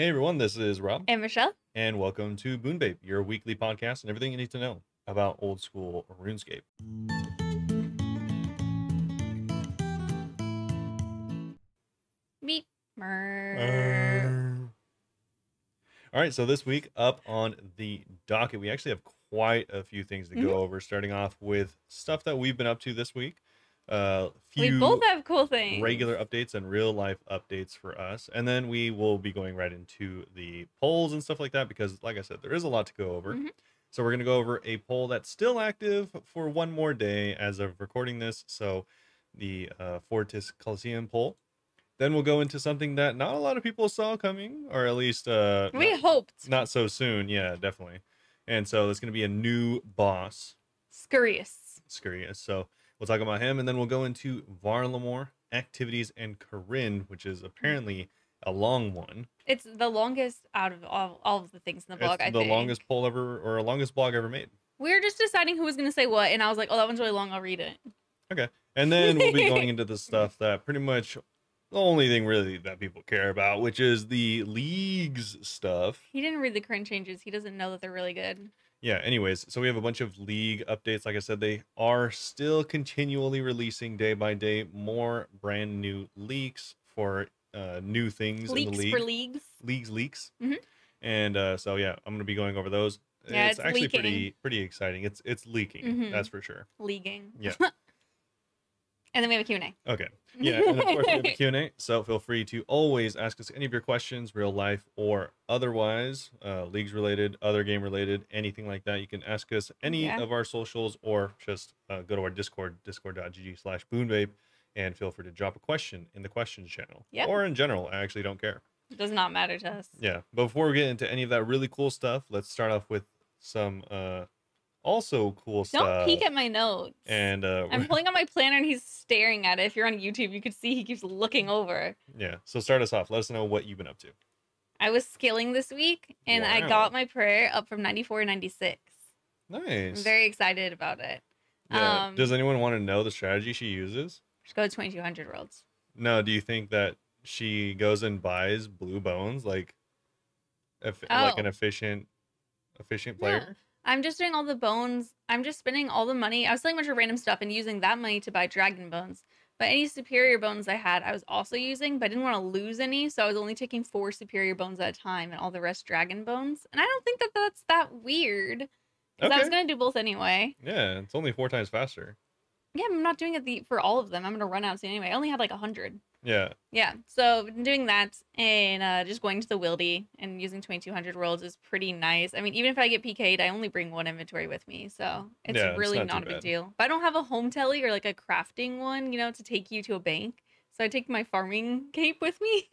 Hey everyone, this is Rob, And Michelle. and welcome to Bunebape, your weekly podcast and everything you need to know about old school RuneScape. Beep. All right, so this week up on the docket, we actually have quite a few things to go over, starting off with stuff that we've been up to this week. We both have cool things. Regular updates and real life updates for us. And then we will be going right into the polls and stuff like that because, like I said, there is a lot to go over. So we're going to go over a poll that's still active for one more day as of recording this. So the Fortis Colloseum poll. Then we'll go into something that not a lot of people saw coming, or at least we hoped. Not so soon. Yeah, definitely. And so there's going to be a new boss. Scurrius. So we'll talk about him, and then we'll go into Varlamore activities and Kourend, which is apparently a long one. It's the longest out of all of the things in the blog, I think. The longest poll ever, or longest blog ever made. We were just deciding who was going to say what, and I was like, oh, that one's really long. I'll read it. Okay. And then we'll be going into the stuff that pretty much the only thing really that people care about, which is the leagues stuff. He didn't read the current changes. He doesn't know that they're really good. Yeah, anyways, so we have a bunch of league updates. Like I said, they are still continually releasing day by day more brand new leaks for new things in the league. For leagues. Leaks. And so yeah, I'm gonna be going over those. Yeah, it's actually leaking. pretty exciting. It's leaking, that's for sure. Leaguing. Yeah. And then we have a Q&A. Okay. Yeah, and of course we have a Q&A, so feel free to always ask us any of your questions, real life or otherwise, leagues related, other game related, anything like that. You can ask us any of our socials, or just go to our Discord, discord.gg/Bunebape, and feel free to drop a question in the questions channel. Yeah. Or in general, I actually don't care. It does not matter to us. Yeah, but before we get into any of that really cool stuff, let's start off with some also cool stuff. Don't peek at my notes. And I'm pulling out my planner and he's staring at it. If you're on YouTube, you could see he keeps looking over. Yeah. So start us off. Let us know what you've been up to. I was scaling this week and I got my prayer up from 94 to 96. Nice. I'm very excited about it. Yeah. Does anyone want to know the strategy she uses? Just go to 2200 worlds. No. Do you think that she goes and buys blue bones like an efficient player? Yeah. I'm just doing all the bones. I'm just spending all the money. I was selling a bunch of random stuff and using that money to buy dragon bones. But any superior bones I had, I was also using, but I didn't want to lose any. So I was only taking 4 superior bones at a time and all the rest dragon bones. And I don't think that that's that weird. Because I was going to do both anyway. Yeah, it's only 4 times faster. Yeah, I'm not doing it for all of them. I'm going to run out soon anyway. I only had like 100. Yeah. Yeah, so I've been doing that and just going to the Wildy and using 2200 worlds is pretty nice. I mean, even if I get PK'd, I only bring 1 inventory with me, so it's really not a big deal. But I don't have a home telly or like a crafting one, to take you to a bank. So I take my farming cape with me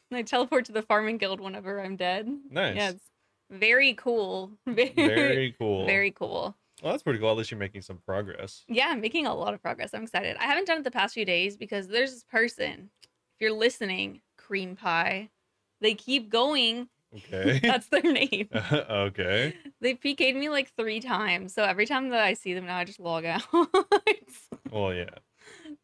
and I teleport to the farming guild whenever I'm dead. Nice. Yeah, it's very cool. Very cool. Very cool. Well, that's pretty cool. At least you're making some progress. Yeah, I'm making a lot of progress. I'm excited. I haven't done it the past few days because there's this person. If you're listening, Cream Pie, they keep going. Okay. That's their name. Okay. They PK'd me like 3 times. So every time that I see them now, I just log out. Well, yeah.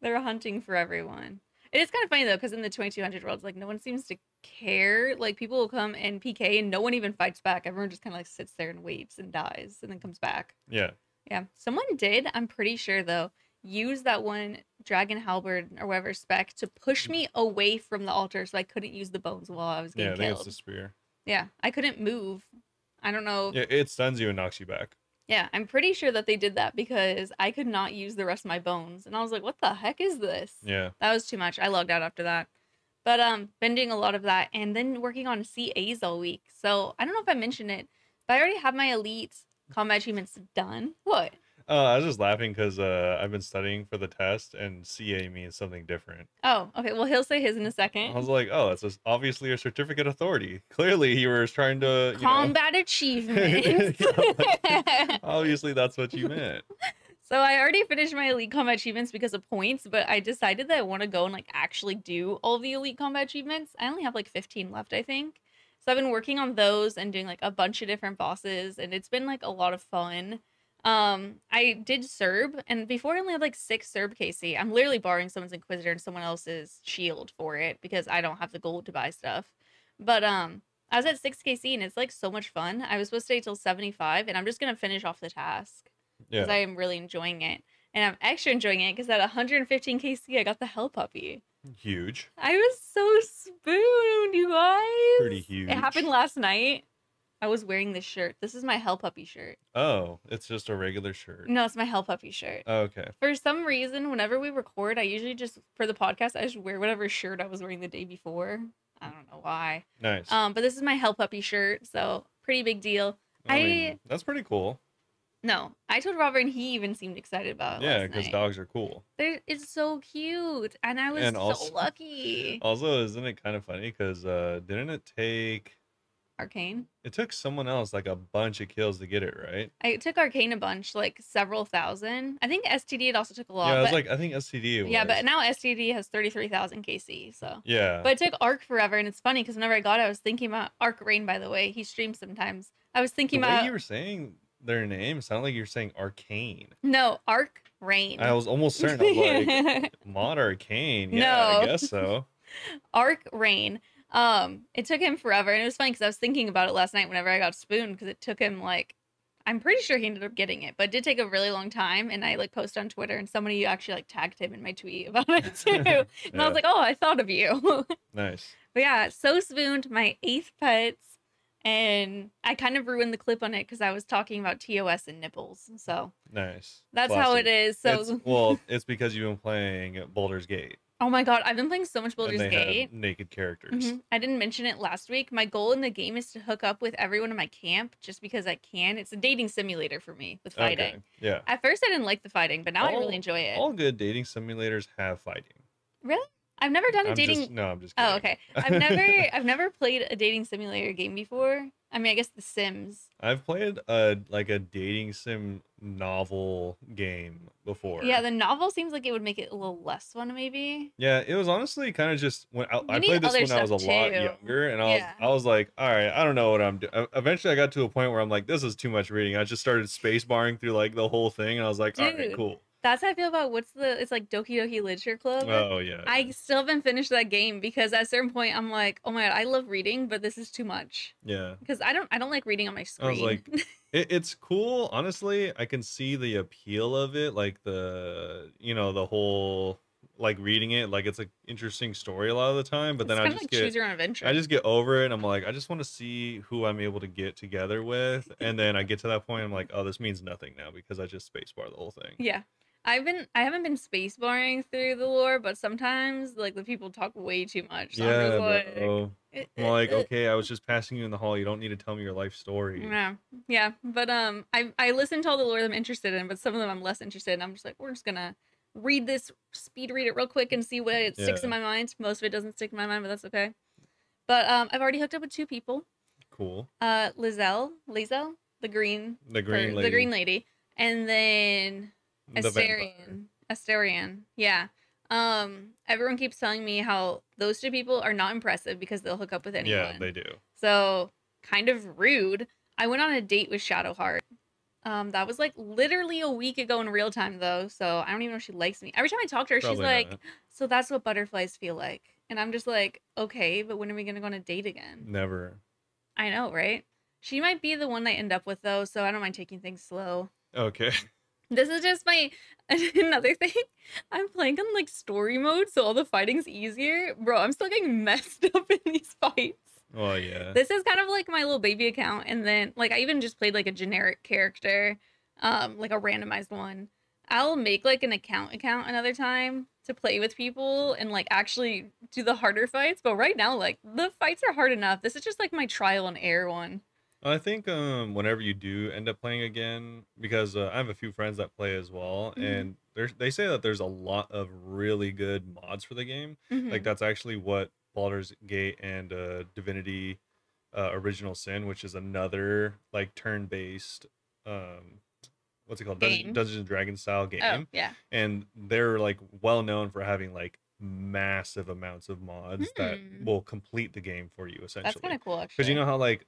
They're hunting for everyone. It is kind of funny, though, because in the 2200 worlds, like, no one seems to care. Like, people will come and PK, and no one even fights back. Everyone just kind of, like, sits there and waits and dies, and then comes back. Yeah. Yeah. Someone did, I'm pretty sure, though, use that one Dragon Halberd or whatever spec to push me away from the altar, so I couldn't use the bones while I was getting killed. Yeah, I think it's the spear. Yeah. I couldn't move. I don't know. Yeah, it stuns you and knocks you back. Yeah, I'm pretty sure that they did that because I could not use the rest of my bones. And I was like, what the heck is this? Yeah. That was too much. I logged out after that. But been doing a lot of that and then working on CAs all week. So I don't know if I mentioned it, but I already have my elite combat achievements done. What? I was just laughing because I've been studying for the test and CA means something different. Oh, okay. Well, he'll say his in a second. I was like, oh, that's obviously a certificate authority. Clearly, he was trying to... Combat achievements. Obviously, that's what you meant. So I already finished my elite combat achievements because of points, but I decided that I want to go and like actually do all the elite combat achievements. I only have like 15 left, I think. So I've been working on those and doing like a bunch of different bosses, and it's been like a lot of fun. I did Serb, and before I only had like 6 Serb KC. I'm literally borrowing someone's Inquisitor and someone else's shield for it because I don't have the gold to buy stuff. But I was at 6 KC and it's like so much fun. I was supposed to stay till 75 and I'm just going to finish off the task because I am really enjoying it. And I'm extra enjoying it because at 115 KC, I got the Hell Puppy. Huge. I was so spooned, you guys. Pretty huge. It happened last night. I was wearing this shirt. This is my Hell Puppy shirt. Oh, it's just a regular shirt. No, it's my Hell Puppy shirt. Oh, okay. For some reason, whenever we record, I usually just, for the podcast, I just wear whatever shirt I was wearing the day before. I don't know why. Nice. But this is my Hell Puppy shirt, so pretty big deal. I mean, that's pretty cool. No, I told Robert and he even seemed excited about it. Yeah, because dogs are cool. It's so cute. And I was so lucky. Also, isn't it kind of funny? Because didn't it take... Arcane? It took someone else like a bunch of kills to get it, right? I took Arcane a bunch, like several thousand. I think STD it also took a lot. Yeah, I think STD. Yeah, but now STD has 33,000 KC, so. Yeah. But it took Arc forever, and it's funny because whenever I got it, I was thinking about Arc Rain, by the way. He streams sometimes. I was thinking about. The way you were saying their name sounded like you were saying Arcane. No, Arc Rain. I was almost certain. I was like, Mod Arcane. Yeah, no. I guess so. Arc Rain. It took him forever, and it was funny because I was thinking about it last night whenever I got spooned because it took him like, I'm pretty sure he ended up getting it, but it did take a really long time. And I like posted on Twitter, and somebody actually like tagged him in my tweet about it too. And I was like, oh, I thought of you. Nice. But yeah, so spooned, my 8th pets, and I kind of ruined the clip on it because I was talking about TOS and nipples. So nice. That's how it is. So it's because you've been playing Baldur's Gate. Oh my god, I've been playing so much Baldur's Gate. Have naked characters. I didn't mention it last week. My goal in the game is to hook up with everyone in my camp just because I can. It's a dating simulator for me with fighting. Okay. Yeah. At first I didn't like the fighting, but now I really enjoy it. All good dating simulators have fighting. Really? I've never done a dating. No, I'm just kidding. Oh, okay. I've never played a dating simulator game before. I mean, I guess The Sims. I've played a dating sim novel game before. Yeah, the novel seems like it would make it a little less fun, maybe. Yeah, it was honestly kind of just when I played this when I was a lot younger, and I was like, all right, I don't know what I'm doing. Eventually, I got to a point where I'm like, this is too much reading. I just started space barring through like the whole thing, and I was like, all right, cool. That's how I feel about it's like Doki Doki Literature Club. Oh yeah. I still haven't finished that game because at a certain point I'm like, oh my god, I love reading, but this is too much. Yeah. Because I don't like reading on my screen. I was like, it's cool. Honestly, I can see the appeal of it, like the whole like reading it, like it's an interesting story a lot of the time. But then I just choose your own adventure. I just get over it. And I'm like, I just want to see who I'm able to get together with, and then I get to that point. I'm like, oh, this means nothing now because I just spacebar the whole thing. Yeah. I haven't been space barring through the lore, but sometimes like the people talk way too much. So yeah, I'm like, okay, I was just passing you in the hall. You don't need to tell me your life story. Yeah, but I listen to all the lore I'm interested in, but some of them I'm less interested in. I'm just like, we're just gonna speed read it real quick and see what it sticks in my mind. Most of it doesn't stick in my mind, but that's okay. But I've already hooked up with 2 people. Cool. Lizelle, the green lady, and then Asterian. Yeah. Everyone keeps telling me how those 2 people are not impressive because they'll hook up with anyone. Yeah, they do. So kind of rude. I went on a date with Shadowheart. That was like literally a week ago in real time though, so I don't even know if she likes me. Every time I talk to her, she's like, so that's what butterflies feel like. And I'm just like, okay, but when are we gonna go on a date again? Never. I know, right? She might be the one I end up with though, so I don't mind taking things slow. Okay. This is just another thing. I'm playing on like story mode, so all the fighting's easier. Bro, I'm still getting messed up in these fights. Oh yeah. This is kind of like my little baby account, and then like I even just played like a generic character, like a randomized one. I'll make like an account another time to play with people and like actually do the harder fights. But right now, like the fights are hard enough. This is just like my trial and error one. I think whenever you do end up playing again, because I have a few friends that play as well, and they say that there's a lot of really good mods for the game. Like that's actually what Baldur's Gate and Divinity Original Sin, which is another like turn-based what's it called, Dungeons and Dragons style game. Oh, yeah. And they're like well known for having like massive amounts of mods that will complete the game for you essentially. That's kind of cool actually. Because you know how like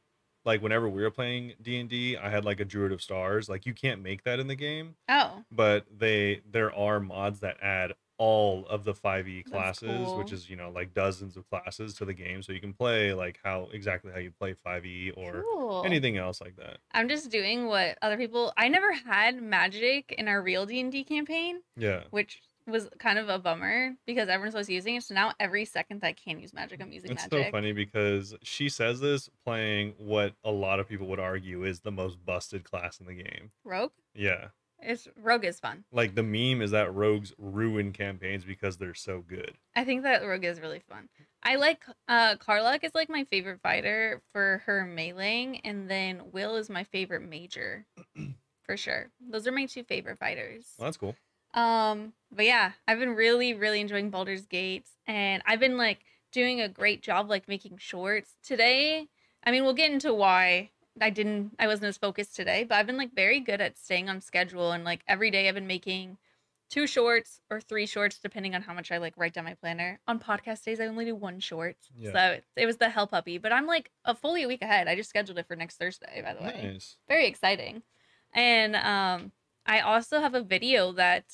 whenever we were playing D&D, I had like a Druid of Stars. Like you can't make that in the game. Oh. But there are mods that add all of the 5e That's classes, which cool. is, you know, like dozens of classes to the game, so you can play like exactly how you play 5e or Cool. anything else like that. I'm just doing what other people. I never had magic in our real D&D campaign. Yeah. Which was kind of a bummer because everyone's always using it. So now every second that I can use magic, I'm using It's so magic. funny because she says this playing what a lot of people would argue is the most busted class in the game. Rogue? Yeah. Rogue is fun. Like the meme is that rogues ruin campaigns because they're so good. I think that Rogue is really fun. I like Karlach is like my favorite fighter for her meleeing, and then Will is my favorite major. For sure. Those are my two favorite fighters. Well, that's cool. But yeah, I've been really, really enjoying Baldur's Gate, and I've been like doing a great job like making shorts. Today, I mean, we'll get into why I wasn't as focused today, but I've been like very good at staying on schedule, and like every day I've been making 2 shorts or 3 shorts depending on how much I like write down my planner. On podcast days I only do 1 short. Yeah. So it was the hell puppy, but I'm like fully a week ahead. I just scheduled it for next Thursday, by the way. Nice. Very exciting. And I also have a video that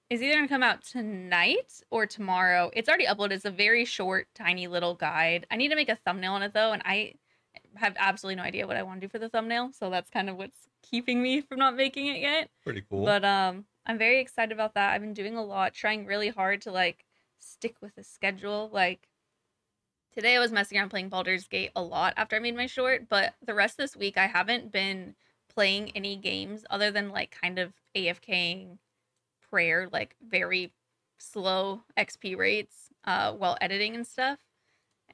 is either gonna come out tonight or tomorrow. It's already uploaded. It's a very short, tiny little guide. I need to make a thumbnail on it though, and I have absolutely no idea what I want to do for the thumbnail, so that's kind of what's keeping me from not making it yet. Pretty cool. But I'm very excited about that. I've been doing a lot, trying really hard to like stick with the schedule. Like today I was messing around playing Baldur's Gate a lot after I made my short, but the rest of this week I haven't been playing any games other than like kind of AFKing prayer, like very slow XP rates while editing and stuff.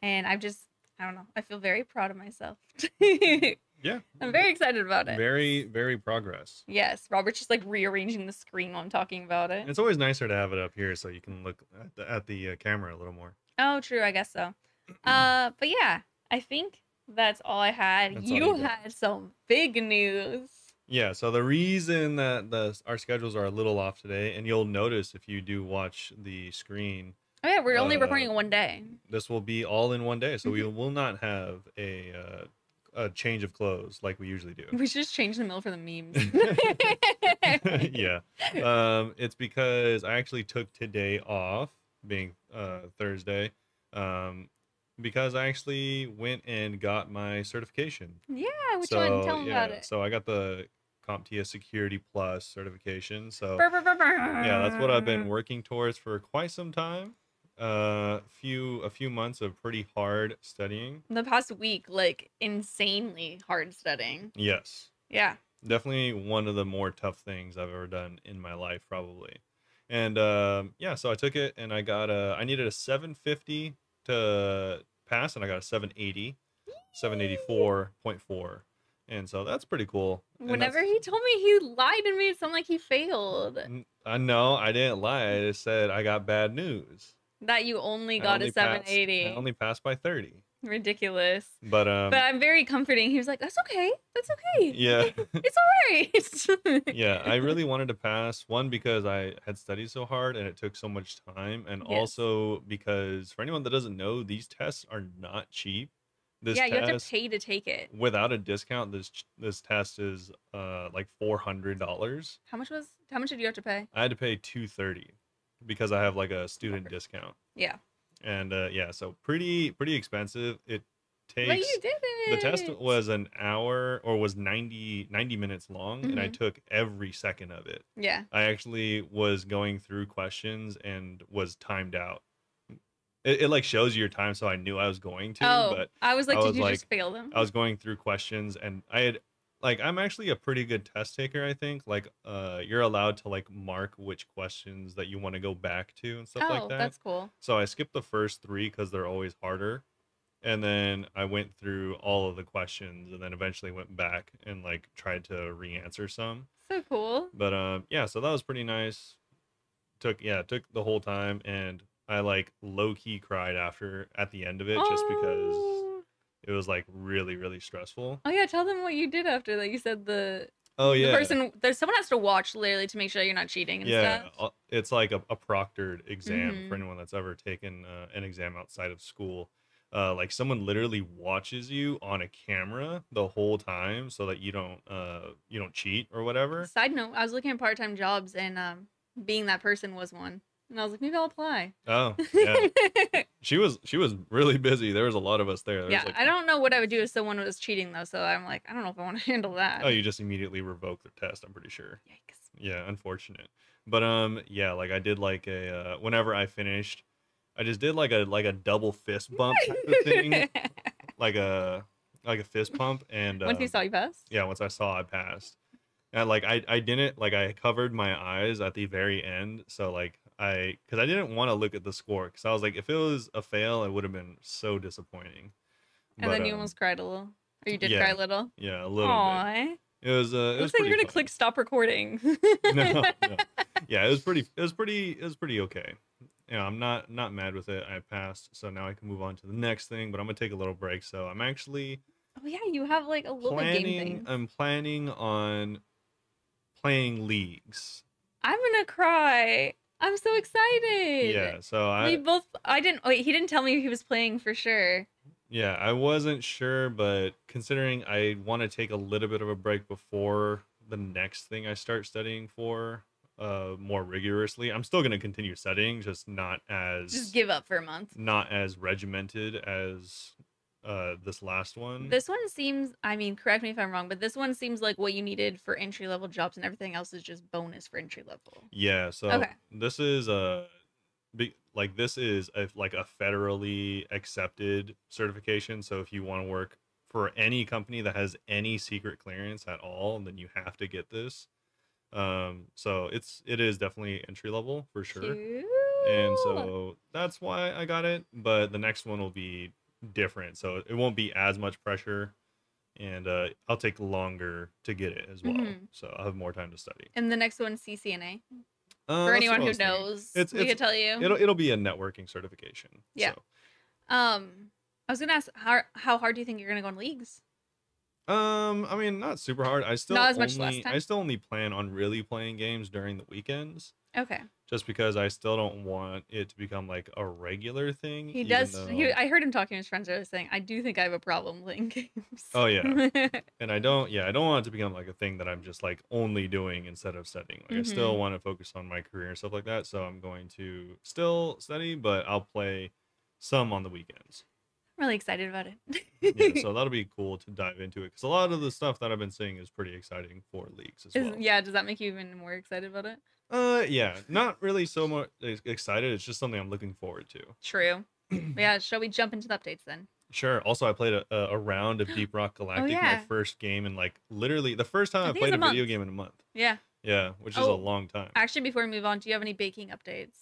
And I don't know. I feel very proud of myself. Yeah. I'm very excited about it. Very, very progress. Yes. Robert's just like rearranging the screen while I'm talking about it. It's always nicer to have it up here so you can look at the camera a little more. Oh, true. I guess so. But yeah, I think that's all I had. You had some big news. Yeah, so the reason that our schedules are a little off today, and you'll notice if you do watch the screen. Oh yeah, we're only recording in one day. This will be all in one day, so we will not have a change of clothes like we usually do. We should just change the middle for the memes. Yeah. It's because I actually took today off, being Thursday, because I actually went and got my certification. Yeah, which one? Tell me about it. So I got the CompTIA Security Plus certification. So yeah, that's what I've been working towards for quite some time. A few months of pretty hard studying. The past week, like insanely hard studying. Yes. Yeah. Definitely one of the more tough things I've ever done in my life, probably. And yeah, so I took it and I needed a 750 to pass, and I got a 780, 784.4. And so that's pretty cool. Whenever he told me, he lied and made it sound like he failed. I know, I didn't lie. I just said I got bad news. That you only got a 780. I only passed by 30. Ridiculous. But I'm very comforting. He was like, "That's okay. That's okay. Yeah. It's all right." Yeah, I really wanted to pass. One, because I had studied so hard and it took so much time, and also because for anyone that doesn't know, these tests are not cheap. You have to pay to take it. Without a discount, this test is like $400. How much did you have to pay? I had to pay $230 because I have like a student discount. Yeah. And yeah, so pretty expensive. It takes. But you did it. The test was an hour, or was 90 minutes long, and I took every second of it. Yeah. I actually was going through questions and was timed out. It like shows you your time, so I knew I was going to. Oh, but I was like, did you just fail them? I was going through questions, and I had I'm actually a pretty good test taker, I think. Like you're allowed to like mark which questions that you want to go back to and stuff like that. Oh, that's cool. So I skipped the first 3 because they're always harder. And then I went through all of the questions and then eventually went back and like tried to re-answer some. So cool. But yeah, so that was pretty nice. Took the whole time, and I like low-key cried at the end of it just because it was like really, really stressful. Oh yeah, tell them what you did after that. You said someone has to watch literally to make sure you're not cheating and stuff. It's like a proctored exam for anyone that's ever taken an exam outside of school. Like someone literally watches you on a camera the whole time so that you don't cheat or whatever. Side note, I was looking at part-time jobs, and being that person was one. And I was like, maybe I'll apply. Oh, yeah. She was really busy. There was a lot of us there. Yeah, I don't know what I would do if someone was cheating though. So I'm like, I don't know if I want to handle that. Oh, you just immediately revoke the test, I'm pretty sure. Yikes. Yeah, unfortunate. But yeah, like I did like a whenever I finished, I just did like a double fist bump type of thing. like a fist pump, and once you saw you pass? Yeah, once I saw I passed. And like I didn't, like I covered my eyes at the very end, so like because I didn't want to look at the score, because I was like, if it was a fail, it would have been so disappointing. And then you almost cried a little, or you did cry a little. Yeah, a little bit. It was it looks like you're gonna click stop recording. No. Yeah, it was pretty okay. You know, I'm not mad with it. I passed, so now I can move on to the next thing. But I'm gonna take a little break. So I'm actually. Oh yeah, you have like a little game thing. I'm planning on playing leagues. I'm gonna cry. I'm so excited. Yeah, so I didn't wait, he didn't tell me he was playing for sure. Yeah, I wasn't sure, but considering I want to take a little bit of a break before the next thing I start studying for more rigorously, I'm still going to continue studying, just not as... Just give up for a month. Not as regimented as this last one. This one seems, I mean, correct me if I'm wrong, but this one seems like what you needed for entry-level jobs, and everything else is just bonus for entry-level. Yeah, so this is this is like a federally accepted certification. So if you want to work for any company that has any secret clearance at all, then you have to get this. So it is definitely entry level for sure. Cute. And so that's why I got it. But the next one will be different, so it won't be as much pressure, and I'll take longer to get it as well. So I'll have more time to study. And the next one's CCNA. For anyone who knows, we could tell you. It'll be a networking certification. Yeah. So. I was gonna ask how hard do you think you're gonna go in leagues? I mean, not super hard. I still not as much last time. I still only plan on really playing games during the weekends. Okay. Just because I still don't want it to become like a regular thing. He does. I heard him talking to his friends earlier saying, I do think I have a problem playing games. Oh yeah. And I don't want it to become like a thing that I'm just like only doing instead of studying. Like I still want to focus on my career and stuff like that. So I'm going to still study, but I'll play some on the weekends. I'm really excited about it. Yeah, so that'll be cool to dive into it, because a lot of the stuff that I've been seeing is pretty exciting for leagues as well. Yeah, does that make you even more excited about it? Yeah, not really so much excited. It's just something I'm looking forward to. True. Yeah, shall we jump into the updates then? Sure. Also, I played a round of Deep Rock Galactic, my first game in like literally the first time I played a video game in a month. Yeah. Yeah, which is a long time. Actually, before we move on, do you have any baking updates?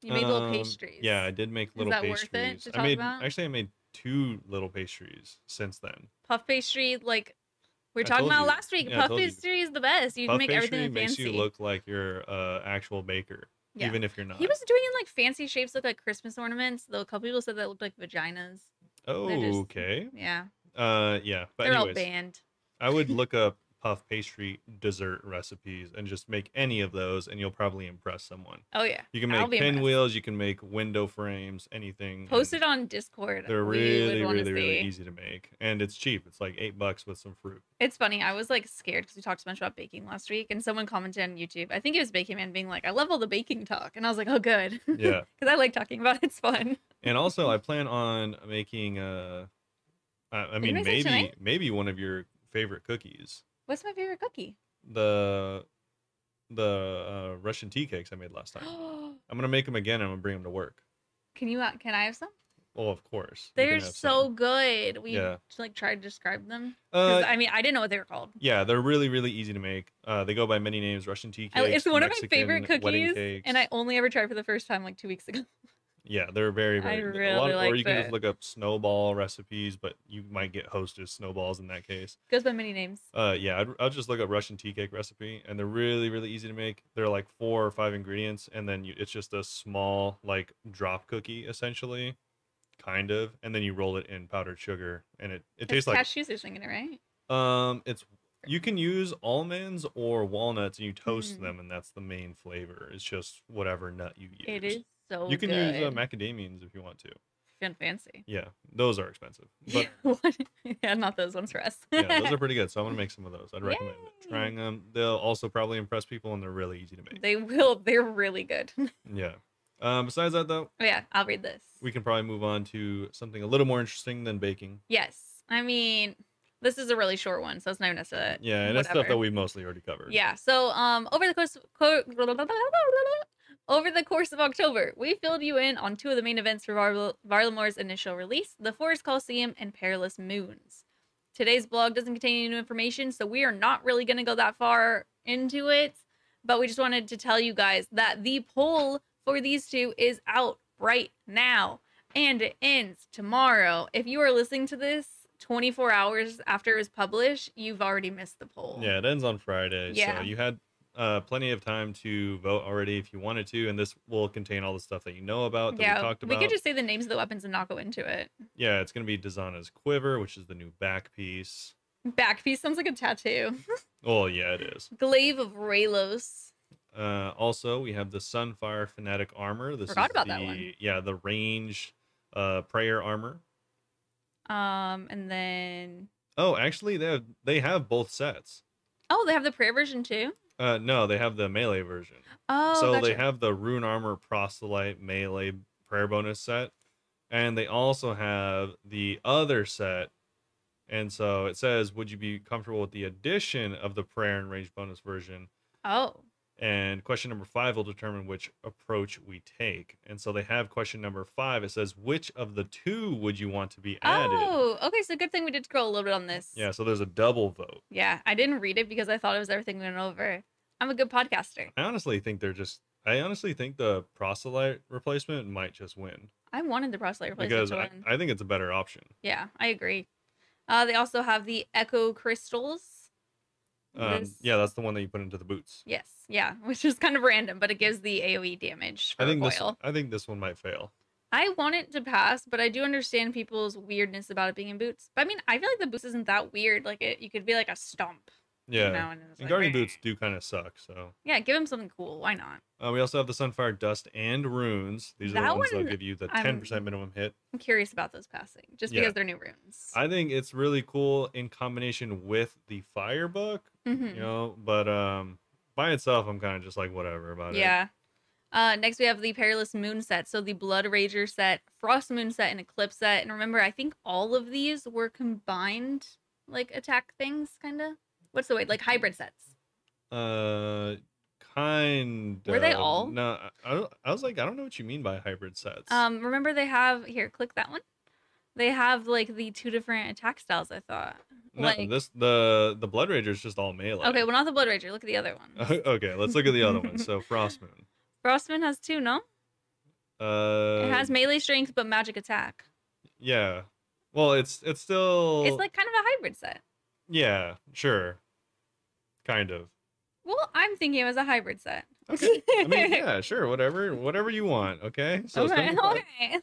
You made little pastries. Yeah, I did make little pastries. Is that worth it to talk about? Actually, I made 2 little pastries since then. Puff pastry, like we were talking about last week. Puff pastry is the best. You can make everything fancy. Makes you look like you're actual baker, even if you're not. He was doing in like fancy shapes, look like Christmas ornaments. Though a couple people said that looked like vaginas. Oh, okay. Yeah. Yeah. But they're all banned. I would look up puff pastry dessert recipes and just make any of those, and you'll probably impress someone. Oh yeah. You can make pinwheels, you can make window frames, anything. Post it on Discord. They're really easy to make, and it's cheap. It's like $8 with some fruit. It's funny. I was like scared because we talked so much about baking last week, and someone commented on YouTube. I think it was Baking Man being like, "I love all the baking talk," and I was like, "Oh, good." Yeah. Because I like talking about it. It's fun. And also, I plan on making I mean, maybe one of your favorite cookies. What's my favorite cookie? The Russian tea cakes I made last time. I'm gonna make them again. I'm gonna bring them to work. Can I have some? Well, of course. They're so good. We like tried to describe them. I mean, I didn't know what they were called. Yeah, they're really easy to make. They go by many names. Russian tea cakes. It's one Mexican of my favorite cookies, and I only ever tried for the first time like 2 weeks ago. Yeah, they're very I really like. Or you can just look up snowball recipes, but you might get Hostess snowballs in that case. Goes by many names. Yeah, I'll just look up Russian tea cake recipe, and they're really easy to make. They're like 4 or 5 ingredients, and then it's just a small like drop cookie essentially, kind of, and then you roll it in powdered sugar, and it tastes like cashews or something, right? You can use almonds or walnuts, and you toast them, and that's the main flavor. It's just whatever nut you use. It is. So you can use macadamians if you want to. Fancy. Yeah, those are expensive. But yeah, not those ones for us. Yeah, those are pretty good. So I'm gonna make some of those. I'd recommend trying them. They'll also probably impress people, and they're really easy to make. They will. They're really good. Yeah. Besides that, though, oh yeah, I'll read this. We can probably move on to something a little more interesting than baking. Yes, I mean, this is a really short one, so it's not necessary. Yeah, and it's stuff that we mostly already covered. Yeah, so over the course of October, we filled you in on 2 of the main events for Varlamore's initial release, the Fortis Colloseum and Perilous Moons. Today's blog doesn't contain any new information, so we are not really going to go that far into it, but we just wanted to tell you guys that the poll for these 2 is out right now, and it ends tomorrow. If you are listening to this 24 hours after it was published, you've already missed the poll. Yeah, it ends on Friday, yeah. So you had plenty of time to vote already if you wanted to, and this will contain all the stuff that you know about that we talked about. We could just say the names of the weapons and not go into it. Yeah, it's going to be Dazana's Quiver, which is the new back piece. Back piece sounds like a tattoo. Oh, yeah, it is. Glaive of Raylos. Also, we have the Sunfire Fanatic Armor. This Forgot is about that one. Yeah, the range prayer armor. And then... Oh, actually, they have both sets. Oh, they have the prayer version too? No, they have the melee version. Oh, so gotcha. they have the Rune Armor Proselyte melee prayer bonus set, and they also have the other set. And so it says, would you be comfortable with the addition of the prayer and range bonus version? Oh. And question number 5 will determine which approach we take. And so they have question number 5. It says, which of the 2 would you want to be added? Oh, okay. So good thing we did scroll a little bit on this. Yeah, so there's a double vote. Yeah, I didn't read it because I thought it was everything we went over. I'm a good podcaster. I honestly think the proselyte replacement might just win. I wanted the proselyte replacement to win. I think it's a better option. Yeah, I agree. They also have the Echo Crystals. Yeah, that's the one that you put into the boots. Yes, yeah, which is kind of random, but it gives the AoE damage for I think this one might fail. I want it to pass, but I do understand people's weirdness about it being in boots. But I mean, I feel like the boots isn't that weird. Like you could be like a stomp. Yeah, you know, and Guardian boots do kind of suck. So yeah, give him something cool. Why not? We also have the Sunfire Dust and Runes. These are the ones that'll give you the 10% minimum hit. I'm curious about those passing, just because they're new runes. I think it's really cool in combination with the Fire book. You know, but by itself, I'm kind of just like whatever about it. Yeah. Next we have the Perilous Moon set. So the Blood Rager set, Frost Moon set, and Eclipse set. And remember, I think all of these were combined, like attack things, kind of. What's the way? Like hybrid sets. Kind of. Were they all? No, I was like, I don't know what you mean by hybrid sets. Remember they have here. Click that one. They have like the 2 different attack styles. I thought. No, like, the Blood Rager is just all melee. Okay, well not the Blood Rager. Look at the other one. Okay, let's look at the other one. So Frost Moon. Frost Moon has 2, no? It has melee strength but magic attack. Yeah. Well, it's still. It's like kind of a hybrid set. Yeah, sure. Kind of. Well, I'm thinking it was a hybrid set. Okay. I mean, yeah, sure, whatever you want. Okay. So okay.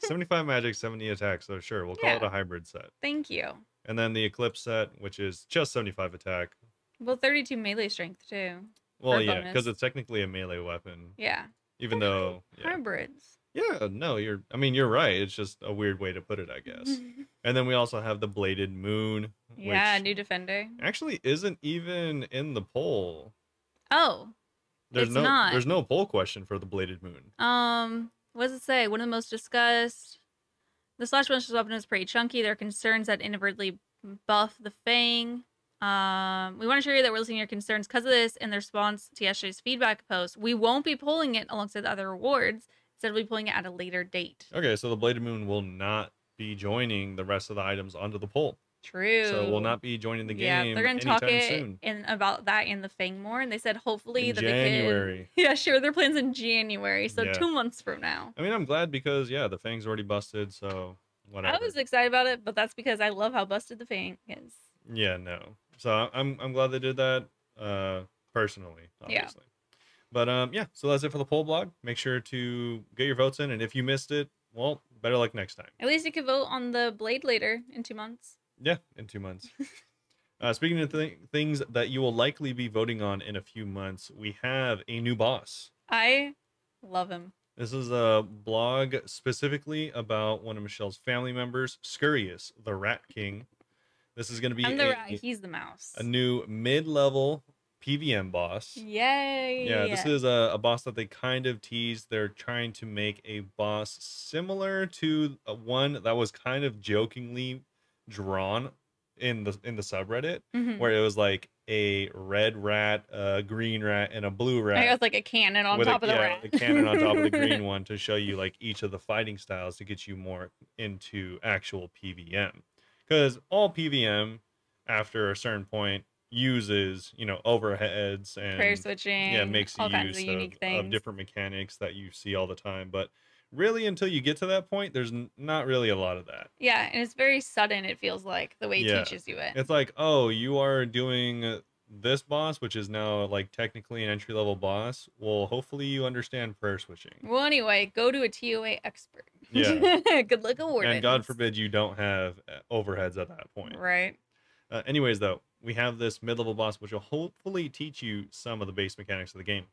75 magic, 70 attack. So sure, we'll call it a hybrid set. Thank you. And then the Eclipse set, which is just 75 attack. Well, 32 melee strength too. Well, yeah, because it's technically a melee weapon. Yeah. Even though hybrids. Yeah, no, you're right. It's just a weird way to put it, I guess. And then we also have the Bladed Moon. Yeah, new defender. Actually isn't even in the poll. Oh. There's no poll question for the Bladed Moon. What does it say? One of the most discussed. The slash bonus weapon is pretty chunky. There are concerns that inadvertently buff the Fang. We want to show you that we're listening to your concerns because of this in the response to yesterday's feedback post. We won't be pulling it alongside the other rewards. Instead, we'll be pulling it at a later date. Okay, so the Bladed Moon will not be joining the rest of the items onto the poll. True. So we'll not be joining the game. Yeah, they're gonna talk about that in the Fang more, and they said hopefully in January. Yeah, sure. Their plans in January, so 2 months from now. I mean, I'm glad because the Fang's already busted, so whatever. I was excited about it, but that's because I love how busted the Fang is. Yeah, no. So I'm glad they did that. Personally, obviously. But so that's it for the poll blog. Make sure to get your votes in, and if you missed it, well, better luck next time. At least you can vote on the Blade later in 2 months. Yeah, in 2 months. Speaking of things that you will likely be voting on in a few months, we have a new boss. I love him. This is a blog specifically about one of Michelle's family members, Scurrius, the Rat King. This is going to be I'm the rat, he's the mouse. A new mid-level PVM boss. Yay! Yeah, this is a boss that they kind of teased. They're trying to make a boss similar to one that was kind of jokingly drawn in the subreddit, where it was like a red rat, a green rat, and a blue rat. It was like a cannon on top of the rat. A cannon on top of the green one to show you like each of the fighting styles to get you more into actual PVM. Because all PVM, after a certain point, uses, you know, overheads and prayer switching, makes all kinds use of unique things of different mechanics that you see all the time. But really, until you get to that point, there's not really a lot of that. Yeah, and it's very sudden, it feels like, the way he teaches you it. It's like, oh, you are doing this boss, which is now like technically an entry-level boss. Well, hopefully you understand prayer switching. Well, anyway, go to a TOA expert. Yeah. Good luck awarding. And God forbid you don't have overheads at that point. Right. Anyways, though, we have this mid-level boss, which will hopefully teach you some of the base mechanics of the game.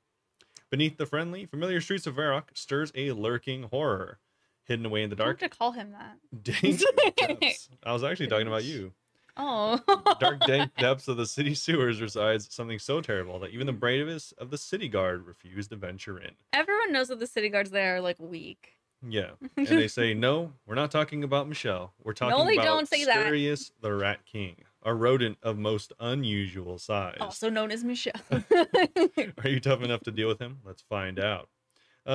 Beneath the familiar streets of Varrock stirs a lurking horror. Hidden away in the dark. I have to call him that. Dank depths. I was actually talking about you. Oh. Dark, dank depths of the city sewers resides something so terrible that even the bravest of the city guard refuse to venture in. Everyone knows that the city guards there are, like, weak. Yeah. And they say, no, we're not talking about Michelle. We're talking about don't say that. Scurrius the Rat King, a rodent of most unusual size. Also known as Michelle. Are you tough enough to deal with him? Let's find out.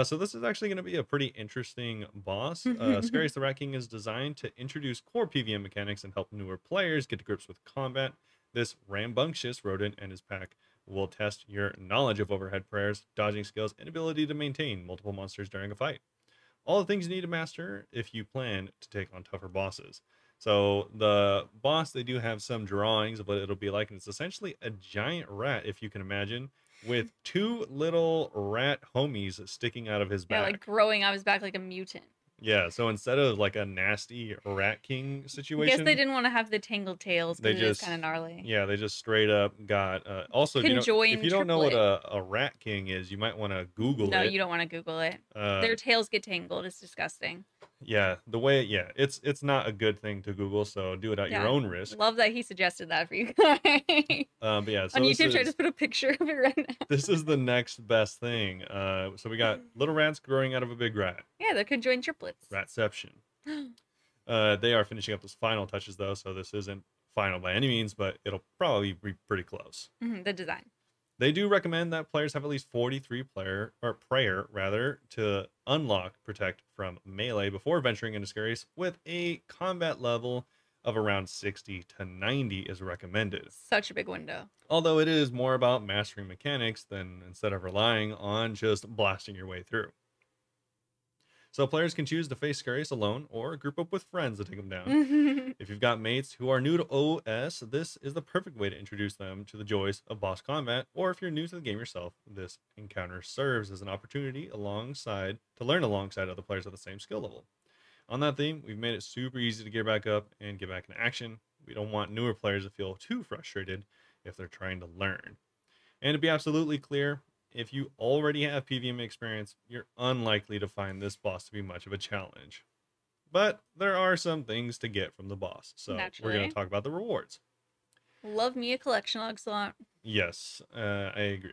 So this is actually going to be a pretty interesting boss. Scurrius the Rat King is designed to introduce core PvM mechanics and help newer players get to grips with combat. This rambunctious rodent and his pack will test your knowledge of overhead prayers, dodging skills, and ability to maintain multiple monsters during a fight. All the things you need to master if you plan to take on tougher bosses. So the boss, they do have some drawings of what it'll be like, and it's essentially a giant rat, if you can imagine, with two little rat homies sticking out of his back. Yeah, like growing out of his back like a mutant. Yeah, so instead of like a nasty Rat King situation, I guess they didn't want to have the tangled tails because it is kind of gnarly. Yeah, they just straight up got. Also, if you don't know what a Rat King is, you might want to Google it. No, you don't want to Google it. Their tails get tangled. It's disgusting. Yeah, it's not a good thing to Google, so do it at your own risk. Love that he suggested that for you guys. But yeah, so on YouTube, try to put a picture of it right now. This is the next best thing. So we got little rats growing out of a big rat. Yeah, they could join triplets. Ratception. They are finishing up those final touches though, so this isn't final by any means, but it'll probably be pretty close. The design. They do recommend that players have at least 43 prayer to unlock protect from melee before venturing into Scurrius, with a combat level of around 60 to 90 is recommended. Such a big window. Although it is more about mastering mechanics than instead of relying on just blasting your way through. So players can choose to face Scurrius alone or group up with friends to take them down. If you've got mates who are new to OS, this is the perfect way to introduce them to the joys of boss combat. Or if you're new to the game yourself, this encounter serves as an opportunity to learn alongside other players at the same skill level. On that theme, we've made it super easy to gear back up and get back in action. We don't want newer players to feel too frustrated if they're trying to learn. And to be absolutely clear, if you already have PvM experience, you're unlikely to find this boss to be much of a challenge. But there are some things to get from the boss, so we're going to talk about the rewards. Love me a collection slot. Yes, I agree.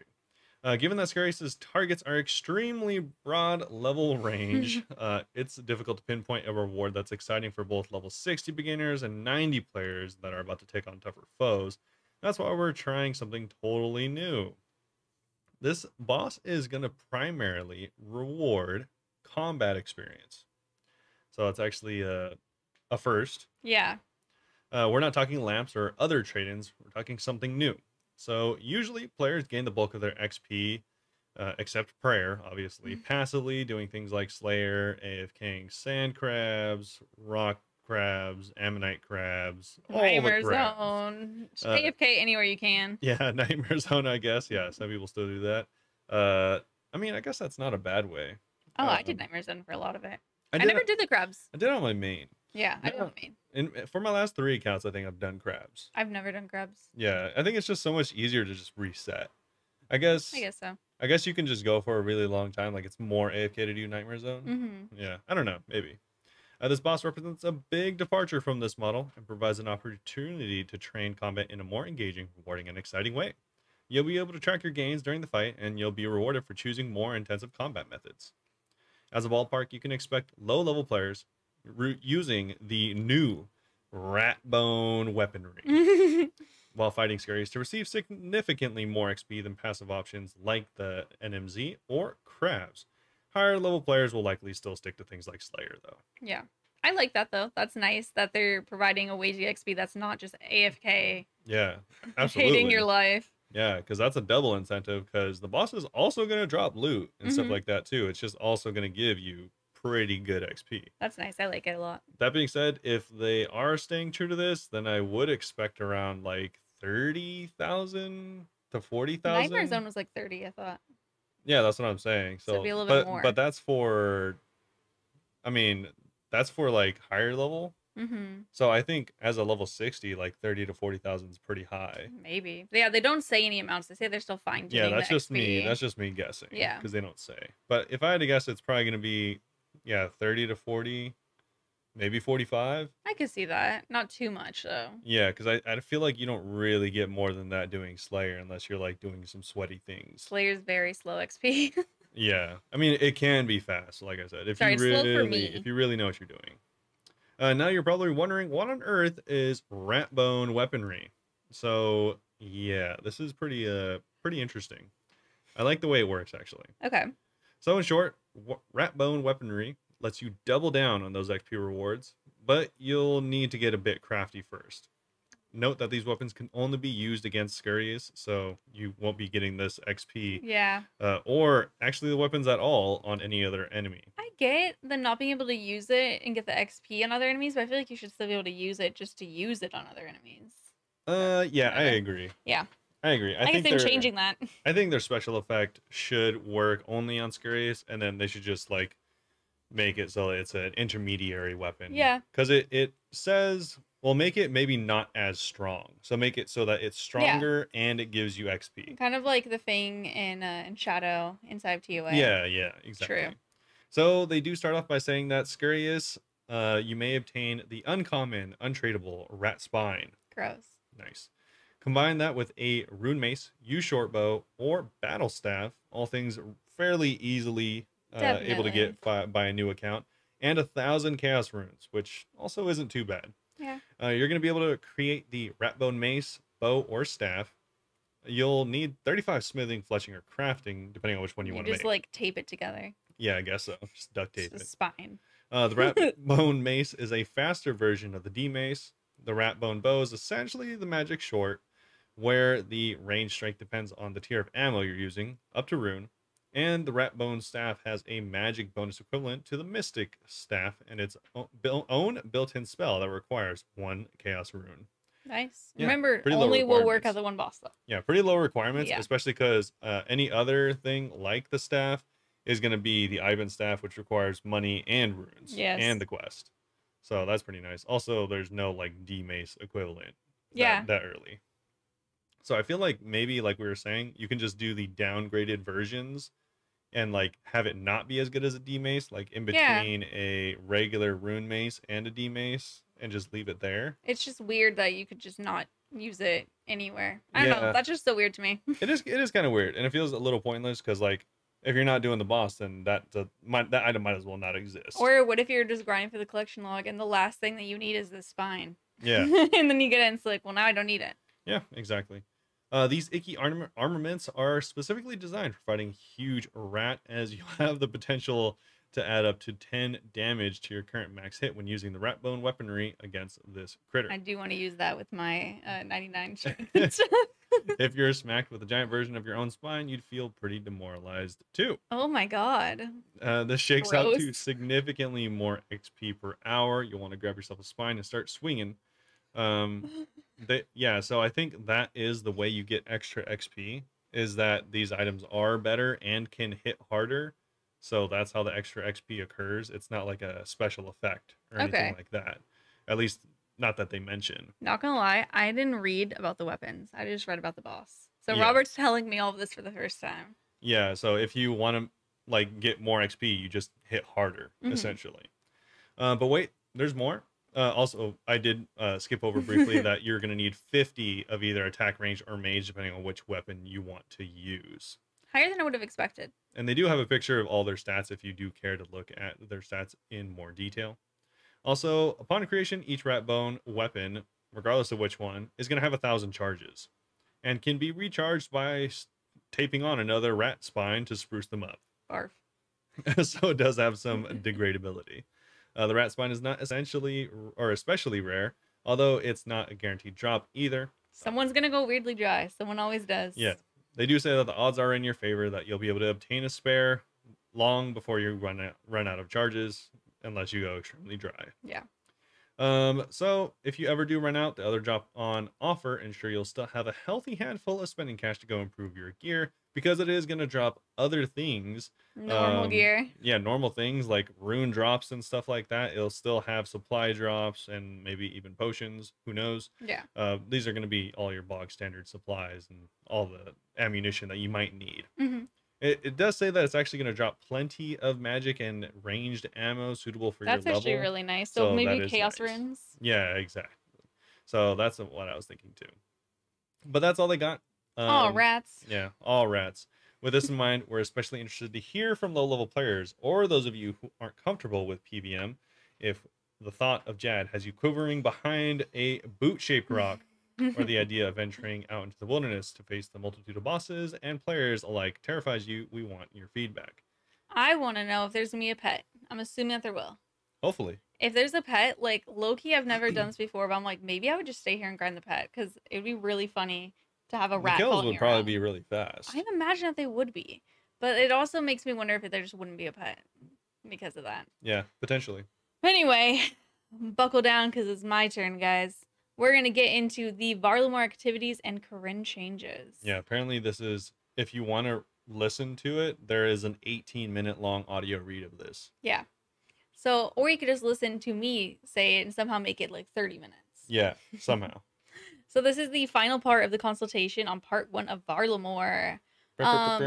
Given that Scurrius' targets are extremely broad level range, it's difficult to pinpoint a reward that's exciting for both level 60 beginners and 90 players that are about to take on tougher foes. That's why we're trying something totally new. This boss is going to primarily reward combat experience. So it's actually a first. Yeah. We're not talking lamps or other trade-ins. We're talking something new. So usually players gain the bulk of their XP, except prayer, obviously, passively doing things like Slayer, AFKing sand crabs, rock crabs, ammonite crabs, Nightmare Zone. AFK anywhere you can. Yeah, Nightmare Zone, I guess. Yeah, some people still do that. I mean, I guess that's not a bad way. Oh, I did Nightmare Zone for a lot of it. I never did the crabs. I did it on my main. Yeah, I did on main. And for my last 3 accounts, I think I've done crabs. I've never done crabs. Yeah, I think it's just so much easier to just reset. I guess so. I guess you can just go for a really long time. Like, it's more AFK to do Nightmare Zone. Yeah, I don't know. Maybe. This boss represents a big departure from this model and provides an opportunity to train combat in a more engaging, rewarding, and exciting way. You'll be able to track your gains during the fight, and you'll be rewarded for choosing more intensive combat methods. As a ballpark, you can expect low-level players using the new rat bone weaponry while fighting Scurrius to receive significantly more XP than passive options like the NMZ or crabs. Higher level players will likely still stick to things like Slayer, though. Yeah. I like that, though. That's nice that they're providing a way to get XP that's not just AFK. Yeah, absolutely. Hating your life. Yeah, because that's a double incentive, because the boss is also going to drop loot and stuff like that, too. It's just also going to give you pretty good XP. That's nice. I like it a lot. That being said, if they are staying true to this, then I would expect around like 30,000 to 40,000. Nightmare Zone was like 30, I thought. Yeah, that's what I'm saying. So it'd be a little bit more. But that's for, I mean, that's for like higher level. So I think as a level 60, like 30 to 40,000 is pretty high. Maybe. Yeah, they don't say any amounts. They say they're still fine tuning. Yeah, that's just XP. me. That's just me guessing. Yeah. Because they don't say. But if I had to guess, it's probably going to be, 30 to 40, maybe 45. I could see that. Not too much, though. Yeah, because I feel like you don't really get more than that doing Slayer unless you're like doing some sweaty things. Slayer's very slow XP. Yeah, I mean, it can be fast, like I said, if you really know what you're doing. Now you're probably wondering, what on earth is rat bone weaponry? So yeah, this is pretty interesting. I like the way it works, actually. Okay. So in short, rat bone weaponry lets you double down on those XP rewards, but you'll need to get a bit crafty first. Note that these weapons can only be used against Scurrius, so you won't be getting this XP. Yeah. Or actually the weapons at all on any other enemy. I get the not being able to use it and get the XP on other enemies, but I feel like you should still be able to use it just to use it on other enemies. Yeah, I agree. Yeah. I agree. I think they're changing that. I think their special effect should work only on Scurrius, and then they should just like make it so it's an intermediary weapon. Yeah. Because it says, well, make it maybe not as strong. So make it so that it's stronger and it gives you XP. Kind of like the thing in Shadow inside of TOA. Yeah, exactly. True. So they do start off by saying that Scurrius, you may obtain the uncommon, untradeable rat spine. Gross. Nice. Combine that with a rune mace, U short bow, or battle staff, all things fairly easily able to get by a new account, and 1,000 chaos runes, which also isn't too bad. Yeah. You're going to be able to create the ratbone mace, bow, or staff. You'll need 35 smithing, fletching, or crafting, depending on which one you want to make. Just like tape it together. Yeah, I guess so. Just duct tape it. Spine. The ratbone mace is a faster version of the D mace. The ratbone bow is essentially the magic short, where the range strength depends on the tier of ammo you're using, up to rune. And the ratbone staff has a magic bonus equivalent to the mystic staff and its own built-in spell that requires 1 chaos rune. Nice. Yeah, remember, only will work as a 1 boss, though. Yeah, pretty low requirements, especially because any other thing like the staff is going to be the Ivan staff, which requires money and runes and the quest. So that's pretty nice. Also, there's no like D-mace equivalent that early. So I feel like maybe, like we were saying, you can just do the downgraded versions and like have it not be as good as a D mace, like in between a regular rune mace and a D mace, and just leave it there. It's just weird that you could just not use it anywhere. I don't know. That's just so weird to me. It is kind of weird, and it feels a little pointless because like if you're not doing the boss, then that item might as well not exist. Or what if you're just grinding for the collection log and the last thing that you need is the spine? Yeah. And then you get it and it's like, well, now I don't need it. Yeah, exactly. These icky armaments are specifically designed for fighting huge rat, as you have the potential to add up to 10 damage to your current max hit when using the rat bone weaponry against this critter. I do want to use that with my 99 strength. If you're smacked with a giant version of your own spine, you'd feel pretty demoralized too. Oh my god. This shakes out to significantly more XP per hour. You'll want to grab yourself a spine and start swinging. So I think that is the way you get extra XP, is that these items are better and can hit harder. So that's how the extra XP occurs. It's not like a special effect or anything like that. At least not that they mention. Not gonna lie, I didn't read about the weapons. I just read about the boss. So Robert's telling me all of this for the first time. Yeah, so if you want to like get more XP, you just hit harder, essentially. But wait, there's more. Also, I did skip over briefly that you're going to need 50 of either attack range or mage, depending on which weapon you want to use. Higher than I would have expected. And they do have a picture of all their stats if you do care to look at their stats in more detail. Also, upon creation, each rat bone weapon, regardless of which one, is going to have 1,000 charges and can be recharged by taping on another rat spine to spruce them up. Barf. So it does have some degradability. The rat spine is not essentially or especially rare, although it's not a guaranteed drop either. Someone's gonna go weirdly dry. Someone always does. Yeah, they do say that the odds are in your favor that you'll be able to obtain a spare long before you run out of charges, unless you go extremely dry. Yeah. So if you ever do run out, the other drop on offer, ensure you'll still have a healthy handful of spending cash to go improve your gear, because it is going to drop other things. Normal gear. Yeah, normal things like rune drops and stuff like that. It'll still have supply drops and maybe even potions. Who knows? Yeah. These are going to be all your bog standard supplies and all the ammunition that you might need. Mm-hmm. It does say that it's actually going to drop plenty of magic and ranged ammo suitable for your level. That's actually really nice. So maybe chaos nice. runes. Yeah, exactly. So that's what I was thinking too. But that's all they got. All rats. Yeah, all rats. With this in mind, we're especially interested to hear from low-level players or those of you who aren't comfortable with PVM if the thought of Jad has you quivering behind a boot-shaped rock, or the idea of venturing out into the wilderness to face the multitude of bosses and players alike terrifies you. We want your feedback. I want to know if there's going to be a pet. I'm assuming that there will. Hopefully. If there's a pet, like, low-key, I've never done this before, but I'm like, maybe I would just stay here and grind the pet, because it would be really funny to have a rat kills following would you probably around. be really fast. I imagine that they would be. But it also makes me wonder if there just wouldn't be a pet because of that. Yeah, potentially. Anyway, buckle down because it's my turn, guys. We're going to get into the Varlamore activities and Kourend changes. Yeah, apparently this is, if you want to listen to it, there is an 18-minute long audio read of this. Yeah. So, or you could just listen to me say it and somehow make it like 30 minutes. Yeah, somehow. So this is the final part of the consultation on part 1 of Varlamore. I'm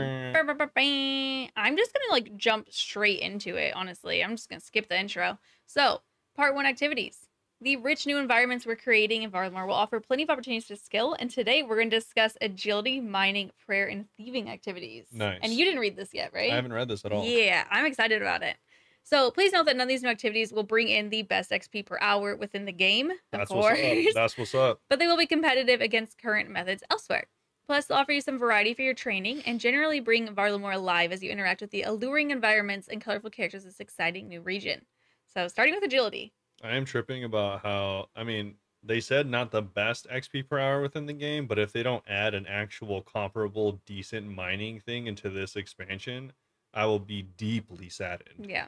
just gonna like jump straight into it, honestly. I'm just gonna skip the intro. So, part 1 activities. The rich new environments we're creating in Varlamore will offer plenty of opportunities to skill, and today we're going to discuss agility, mining, prayer, and thieving activities. Nice. And you didn't read this yet, right? I haven't read this at all. Yeah, I'm excited about it. So please note that none of these new activities will bring in the best XP per hour within the game, of course. That's what's up. But they will be competitive against current methods elsewhere. Plus, they'll offer you some variety for your training and generally bring Varlamore alive as you interact with the alluring environments and colorful characters of this exciting new region. So, starting with agility. I am tripping about how, I mean, they said not the best XP per hour within the game, but if they don't add an actual comparable decent mining thing into this expansion, I will be deeply saddened. Yeah.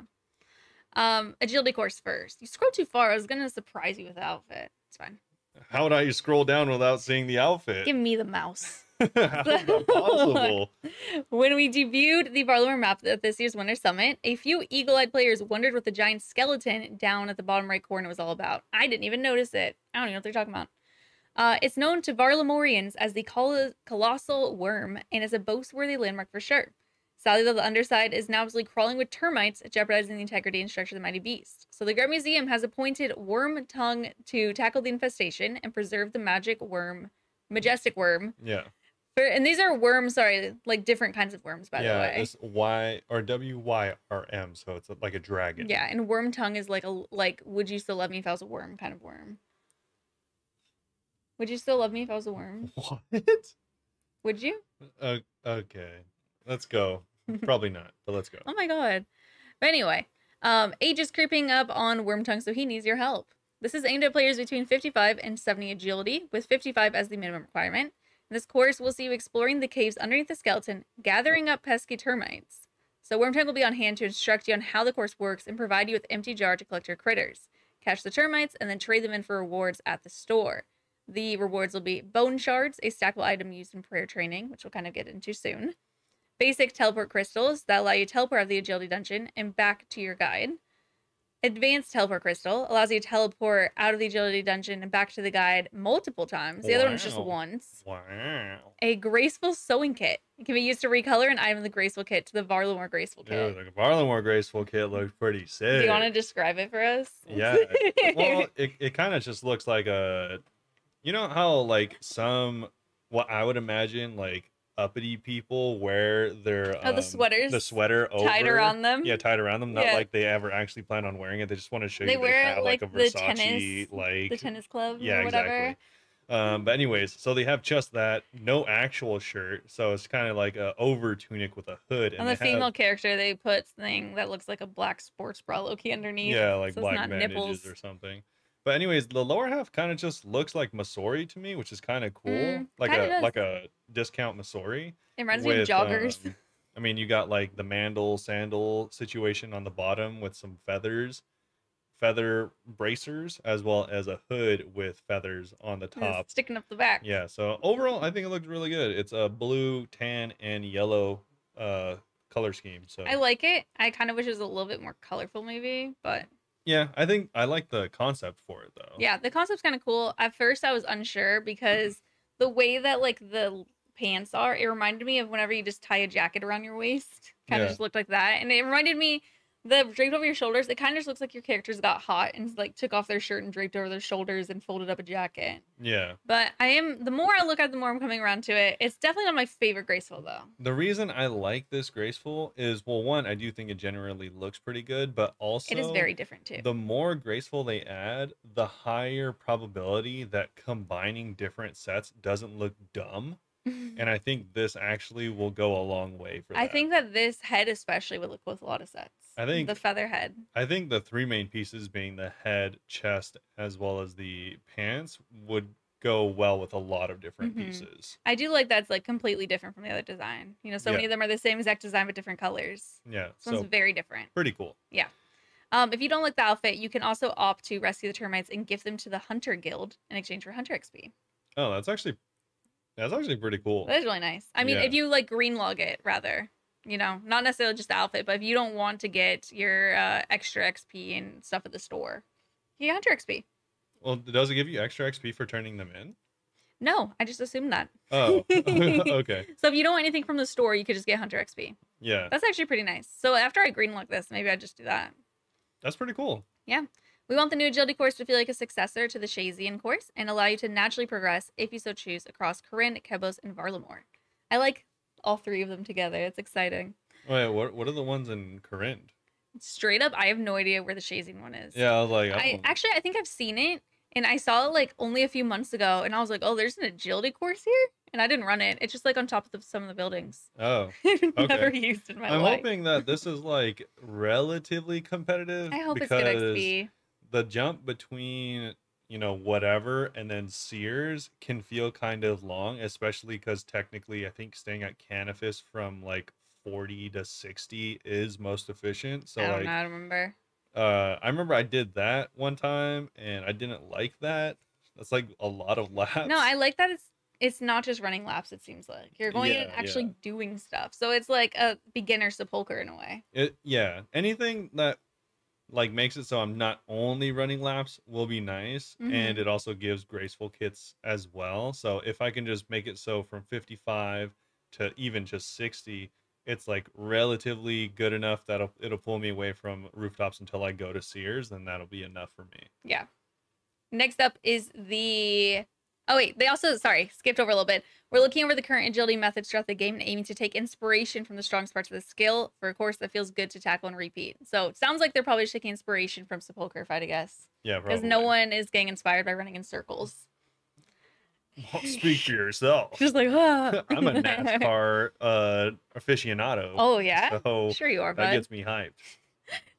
Agility course first. You scrolled too far. I was going to surprise you with the outfit. It's fine. How would I scroll down without seeing the outfit? Give me the mouse. How is that possible? When we debuted the Varlamore map at this year's Winter Summit, a few eagle-eyed players wondered what the giant skeleton down at the bottom right corner was all about. I didn't even notice it. I don't even know what they're talking about. It's known to Varlamoreans as the colossal worm and is a boast-worthy landmark for sure. Sadly, though, the underside is now absolutely crawling with termites, jeopardizing the integrity and structure of the mighty beast. So the Great Museum has appointed Worm Tongue to tackle the infestation and preserve the majestic worm. Yeah. And these are worms, sorry, like different kinds of worms, by the way. Yeah, it's Y or WYRM, so it's like a dragon. Yeah, and Worm Tongue is like would you still love me if I was a worm kind of worm? Would you still love me if I was a worm? What? Would you? Okay. Let's go. Probably not, but let's go. Oh my god. But anyway, age is creeping up on Worm Tongue, so he needs your help. This is aimed at players between 55 and 70 agility, with 55 as the minimum requirement. In this course, we'll see you exploring the caves underneath the skeleton, gathering up pesky termites. So Wormtongue will be on hand to instruct you on how the course works and provide you with empty jar to collect your critters. Catch the termites and then trade them in for rewards at the store. The rewards will be bone shards, a stackable item used in prayer training, which we'll kind of get into soon. Basic teleport crystals that allow you to teleport out of the agility dungeon and back to your guide. Advanced Teleport Crystal allows you to teleport out of the Agility Dungeon and back to the guide multiple times. The other one's just once. Wow. A Graceful Sewing Kit. It can be used to recolor an item in the Graceful Kit to the Varlamore Graceful Kit. Dude, the Varlamore Graceful Kit looks pretty sick. Do you want to describe it for us? Yeah. Well, it kind of just looks like a... You know how, like, what I would imagine, like, uppity people wear their the sweaters, the sweater over tied around them. Yeah, tied around them. Not like they ever actually plan on wearing it. They just want to show you wear they have like a Versace, tennis, like the tennis club, yeah, or whatever. Exactly. But anyways, so they have just that, no actual shirt, so it's kind of like a over tunic with a hood. And the female character, they put thing that looks like a black sports bra low-key underneath. Yeah, like so black it's not bandages nipples or something. But anyways, the lower half kind of just looks like Masori to me, which is kind of cool. Like a discount Masori. It reminds me of joggers. I mean, you got like the mandal sandal situation on the bottom with some feather bracers, as well as a hood with feathers on the top. Sticking up the back. Yeah, so overall, I think it looks really good. It's a blue, tan, and yellow color scheme. So I like it. I kind of wish it was a little bit more colorful maybe, but... Yeah, I think I like the concept for it, though. Yeah, the concept's kind of cool. At first, I was unsure because the way that, like, the pants are, it reminded me of whenever you just tie a jacket around your waist. Kind of just looked like that. And it reminded me, the draped over your shoulders, it kind of just looks like your characters got hot and, like, took off their shirt and draped over their shoulders and folded up a jacket. Yeah. But the more I look at it, the more I'm coming around to it. It's definitely not my favorite Graceful, though. The reason I like this Graceful is, well, one, I do think it generally looks pretty good, but also... It is very different, too. The more Graceful they add, the higher probability that combining different sets doesn't look dumb. And I think this actually will go a long way for that. I think that this head especially would look with a lot of sets. I think the feather head. I think the three main pieces being the head, chest, as well as the pants would go well with a lot of different pieces. I do like that's like completely different from the other design. You know, so many of them are the same exact design but different colors. Yeah. This one's very different. Pretty cool. Yeah. If you don't like the outfit, you can also opt to rescue the termites and gift them to the Hunter Guild in exchange for Hunter XP. Oh, that's actually pretty cool. That is really nice. I mean, if you like green log it, rather, you know, not necessarily just the outfit, but if you don't want to get your extra XP and stuff at the store, you get Hunter XP. Well, does it give you extra XP for turning them in? No, I just assumed that. Oh, okay. So if you don't want anything from the store, you could just get Hunter XP. Yeah. That's actually pretty nice. So after I green log this, maybe I just do that. That's pretty cool. Yeah. We want the new agility course to feel like a successor to the Shazian course and allow you to naturally progress, if you so choose, across Kourend, Kebos, and Varlamore. I like all three of them together. It's exciting. Wait, what are the ones in Kourend? Straight up, I have no idea where the Shazian one is. Yeah, I was like... I think I've seen it, and I saw it like only a few months ago, and I was like, oh, there's an agility course here? And I didn't run it. It's just like on top of some of the buildings. Oh, okay. Never used in my life. I'm hoping that this is like relatively competitive. I hope it's good XP. The jump between, you know, whatever and then Sears can feel kind of long, especially because technically I think staying at Canifis from like 40 to 60 is most efficient. So I don't remember. I remember I did that one time and I didn't like that. That's like a lot of laps. No, I like that it's not just running laps, it seems like. You're going in and actually doing stuff. So it's like a beginner sepulcher in a way. Anything that like makes it so I'm not only running laps will be nice, and it also gives graceful kits as well. So if I can just make it so from 55 to even just 60, it's like relatively good enough that it'll pull me away from rooftops until I go to Sears, then that'll be enough for me. Yeah. Next up is the... Oh, wait, they also, sorry, skipped over a little bit. We're looking over the current agility methods throughout the game and aiming to take inspiration from the strongest parts of the skill for a course that feels good to tackle and repeat. So it sounds like they're probably just taking inspiration from Sepulcher, if I had to guess. Yeah, probably. Because no one is getting inspired by running in circles. Well, speak for yourself. Just like, ah. I'm a NASCAR aficionado. Oh, yeah? So sure you are, bud. That gets me hyped.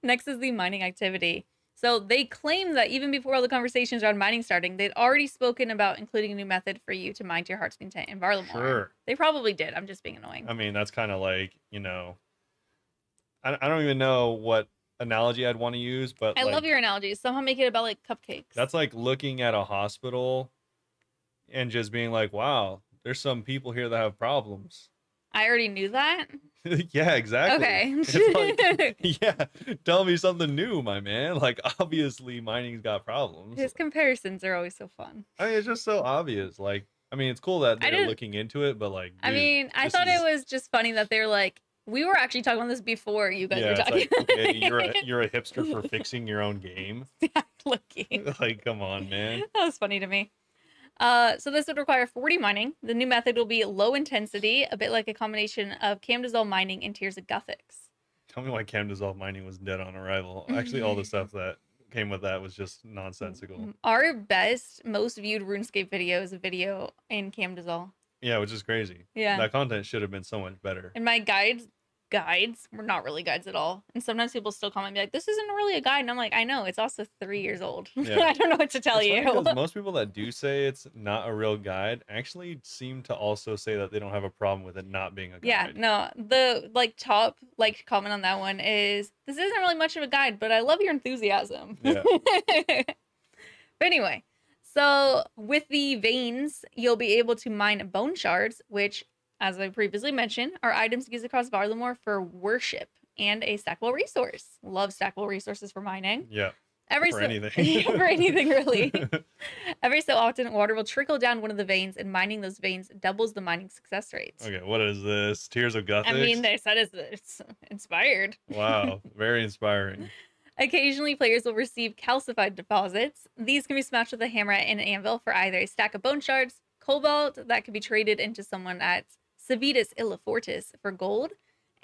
Next is the mining activity. So they claim that even before all the conversations around mining starting, they'd already spoken about including a new method for you to mine to your heart's content in Varlamore. Sure. They probably did. I'm just being annoying. I mean, that's kind of like, you know, I don't even know what analogy I'd want to use, but I love your analogies. Somehow make it about like cupcakes. That's like looking at a hospital and just being like, wow, there's some people here that have problems. I already knew that. Yeah, exactly. Okay. It's like, yeah, tell me something new, my man. Like, obviously, mining's got problems. His comparisons are always so fun. I mean, it's just so obvious. Like, I mean, it's cool that they're looking into it, but like, dude, I mean, I thought it was just funny that they're like, we were actually talking about this before you guys were talking. Like, okay, you're a hipster for fixing your own game. Looking. Like, come on, man. That was funny to me. So this would require 40 mining. The new method will be low intensity, a bit like a combination of Cam Dissolve mining and Tears of Guthix. Tell me why Cam Dissolve mining was dead on arrival. Actually, all the stuff that came with that was just nonsensical. Our best, most viewed RuneScape video is a video in Cam Dissolve. Yeah, which is crazy. Yeah. That content should have been so much better. And my guides were not really guides at all. And sometimes people still comment and be like, this isn't really a guide. And I'm like, I know, it's also 3 years old. Yeah. I don't know what to tell you. Because most people that do say it's not a real guide actually seem to also say that they don't have a problem with it not being a guide. Yeah, no, the top comment on that one is, this isn't really much of a guide, but I love your enthusiasm. Yeah. But anyway, so with the veins, you'll be able to mine bone shards, which, as I previously mentioned, are items used across Varlamore for worship and a stackable resource. Love stackable resources for mining. Yeah. For anything. For anything, really. Every so often, water will trickle down one of the veins, and mining those veins doubles the mining success rates. Okay, what is this? Tears of Guthix? I mean, they said it's inspired. Wow, very inspiring. Occasionally, players will receive calcified deposits. These can be smashed with a hammer and an anvil for either a stack of bone shards, cobalt that can be traded into someone at Civitas Illa Fortis for gold,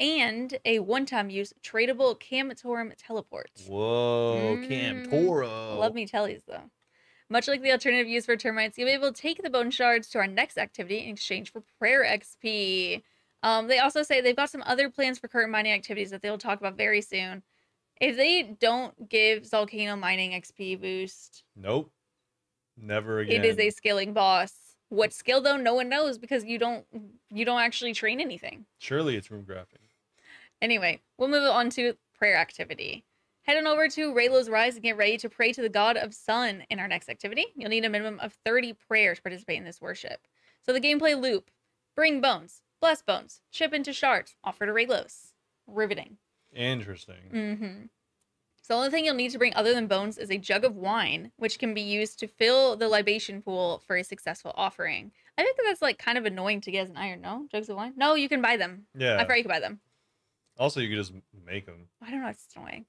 and a one-time use tradable Camtorum teleport. Whoa, Camtoro. Love me tellies, though. Much like the alternative use for termites, you'll be able to take the bone shards to our next activity in exchange for prayer XP. They also say they've got some other plans for current mining activities that they'll talk about very soon. If they don't give Volcano mining XP boost... Nope. Never again. It is a scaling boss. What skill, though, no one knows because you don't actually train anything. Surely it's room grafting. Anyway, we'll move on to prayer activity. Head on over to Raylo's Rise and get ready to pray to the God of Sun in our next activity. You'll need a minimum of 30 prayers to participate in this worship. So the gameplay loop: bring bones, bless bones, chip into shards, offer to Raylos. Riveting. Interesting. Mm-hmm. So the only thing you'll need to bring other than bones is a jug of wine, which can be used to fill the libation pool for a successful offering. I think that's like kind of annoying to get as an iron, no? Jugs of wine? No, you can buy them. Yeah. I forgot you can buy them. Also, you could just make them. I don't know, it's annoying.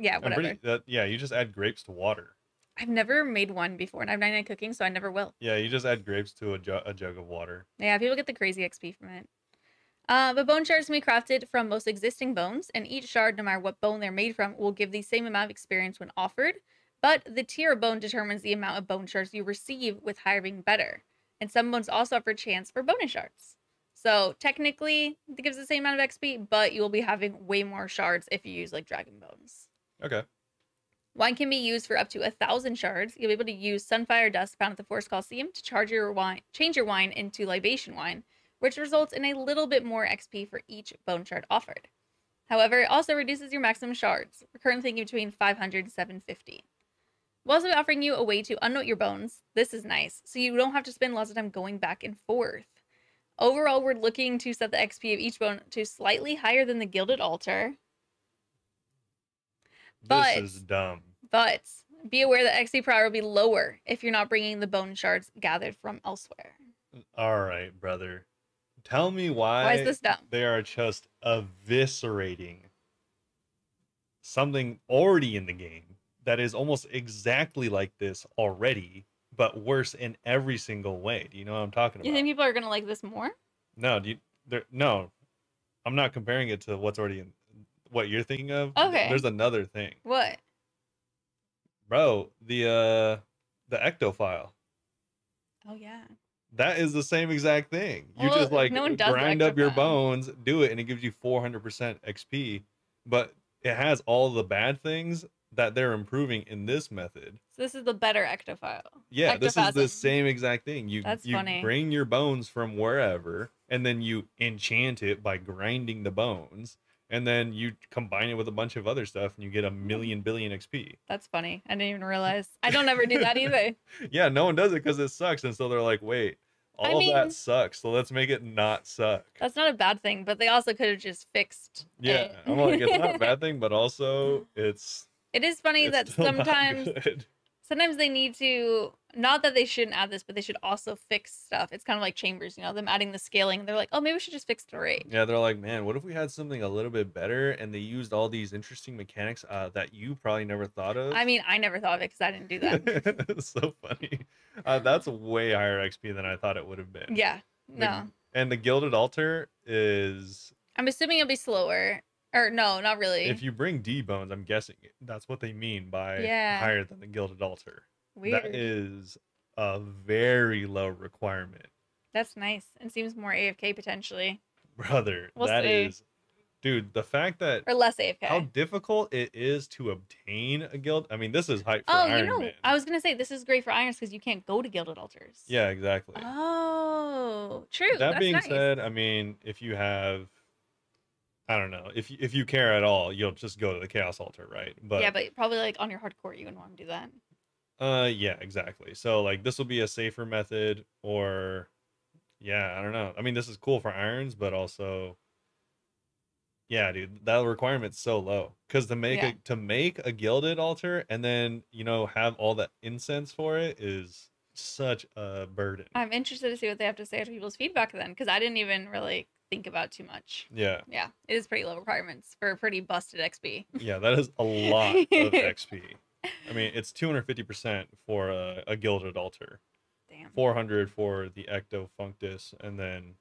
Yeah, whatever. You just add grapes to water. I've never made one before, and I have 99 cooking, so I never will. Yeah, you just add grapes to a jug of water. Yeah, people get the crazy XP from it. But bone shards can be crafted from most existing bones, and each shard, no matter what bone they're made from, will give the same amount of experience when offered, but the tier of bone determines the amount of bone shards you receive, with higher being better. And some bones also offer a chance for bonus shards. So technically, it gives the same amount of XP, but you will be having way more shards if you use like dragon bones. Okay. Wine can be used for up to 1,000 shards. You'll be able to use sunfire dust found at the Fortis Colloseum to change your wine into libation wine, which results in a little bit more XP for each bone shard offered. However, it also reduces your maximum shards. We're currently thinking between 500 and 750. We're also offering you a way to unnote your bones. This is nice, so you don't have to spend lots of time going back and forth. Overall, we're looking to set the XP of each bone to slightly higher than the Gilded Altar. This is dumb. But be aware that XP per hour will be lower if you're not bringing the bone shards gathered from elsewhere. All right, brother. Tell me why is this dumb? They are just eviscerating something already in the game that is almost exactly like this already, but worse in every single way. Do you know what I'm talking about? You think people are going to like this more? No, no. I'm not comparing it to what's already in what you're thinking of. Okay. There's another thing. What? Bro, the ectophile. Oh yeah. That is the same exact thing. You just like grind up your bones, do it, and it gives you 400% XP. But it has all the bad things that they're improving in this method. So this is the better ectophile. Yeah, this is the same exact thing. You funny. Bring your bones from wherever, and then you enchant it by grinding the bones, and then you combine it with a bunch of other stuff, and you get 1,000,000,000 billion XP. That's funny. I didn't even realize. I don't ever do that either. Yeah, no one does it because it sucks, and so they're like, wait, all of that sucks. So let's make it not suck. That's not a bad thing, but they also could have just fixed it. I'm like, it's not a bad thing, but also it is funny that sometimes they need to, not that they shouldn't add this, but they should also fix stuff. It's kind of like Chambers, you know, them adding the scaling. They're like, oh, maybe we should just fix the rate. Yeah, they're like, man, what if we had something a little bit better and they used all these interesting mechanics that you probably never thought of? I mean, I never thought of it because I didn't do that. It's so funny. That's way higher XP than I thought it would have been. Yeah, no. And the Gilded Altar is... I'm assuming it'll be slower. Or no, not really. If you bring D bones, I'm guessing that's what they mean by higher than the Gilded Altar. Weird. That is a very low requirement. That's nice. And seems more AFK potentially. Brother, that is... Dude, the fact that... Or less AFK. How difficult it is to obtain a guild... I mean, this is hype for Iron Man. I was going to say, this is great for Irons because you can't go to Gilded Altars. Yeah, exactly. Oh, true. That being said, I mean, if you have... I don't know. If you care at all, you'll just go to the Chaos Altar, right? But yeah, but probably like on your hardcore, you wouldn't want to do that. Yeah, exactly. So like this will be a safer method, or yeah, I don't know. I mean, this is cool for irons, but also, yeah, dude, that requirement's so low because to make a gilded altar and then have all that incense for it is such a burden. I'm interested to see what they have to say to people's feedback then, because I didn't even really think about too much. Yeah, it is pretty low requirements for a pretty busted XP. Yeah, that is a lot of XP. I mean, it's 250% for a gilded altar. Damn. 400 for the Ecto Functus, and then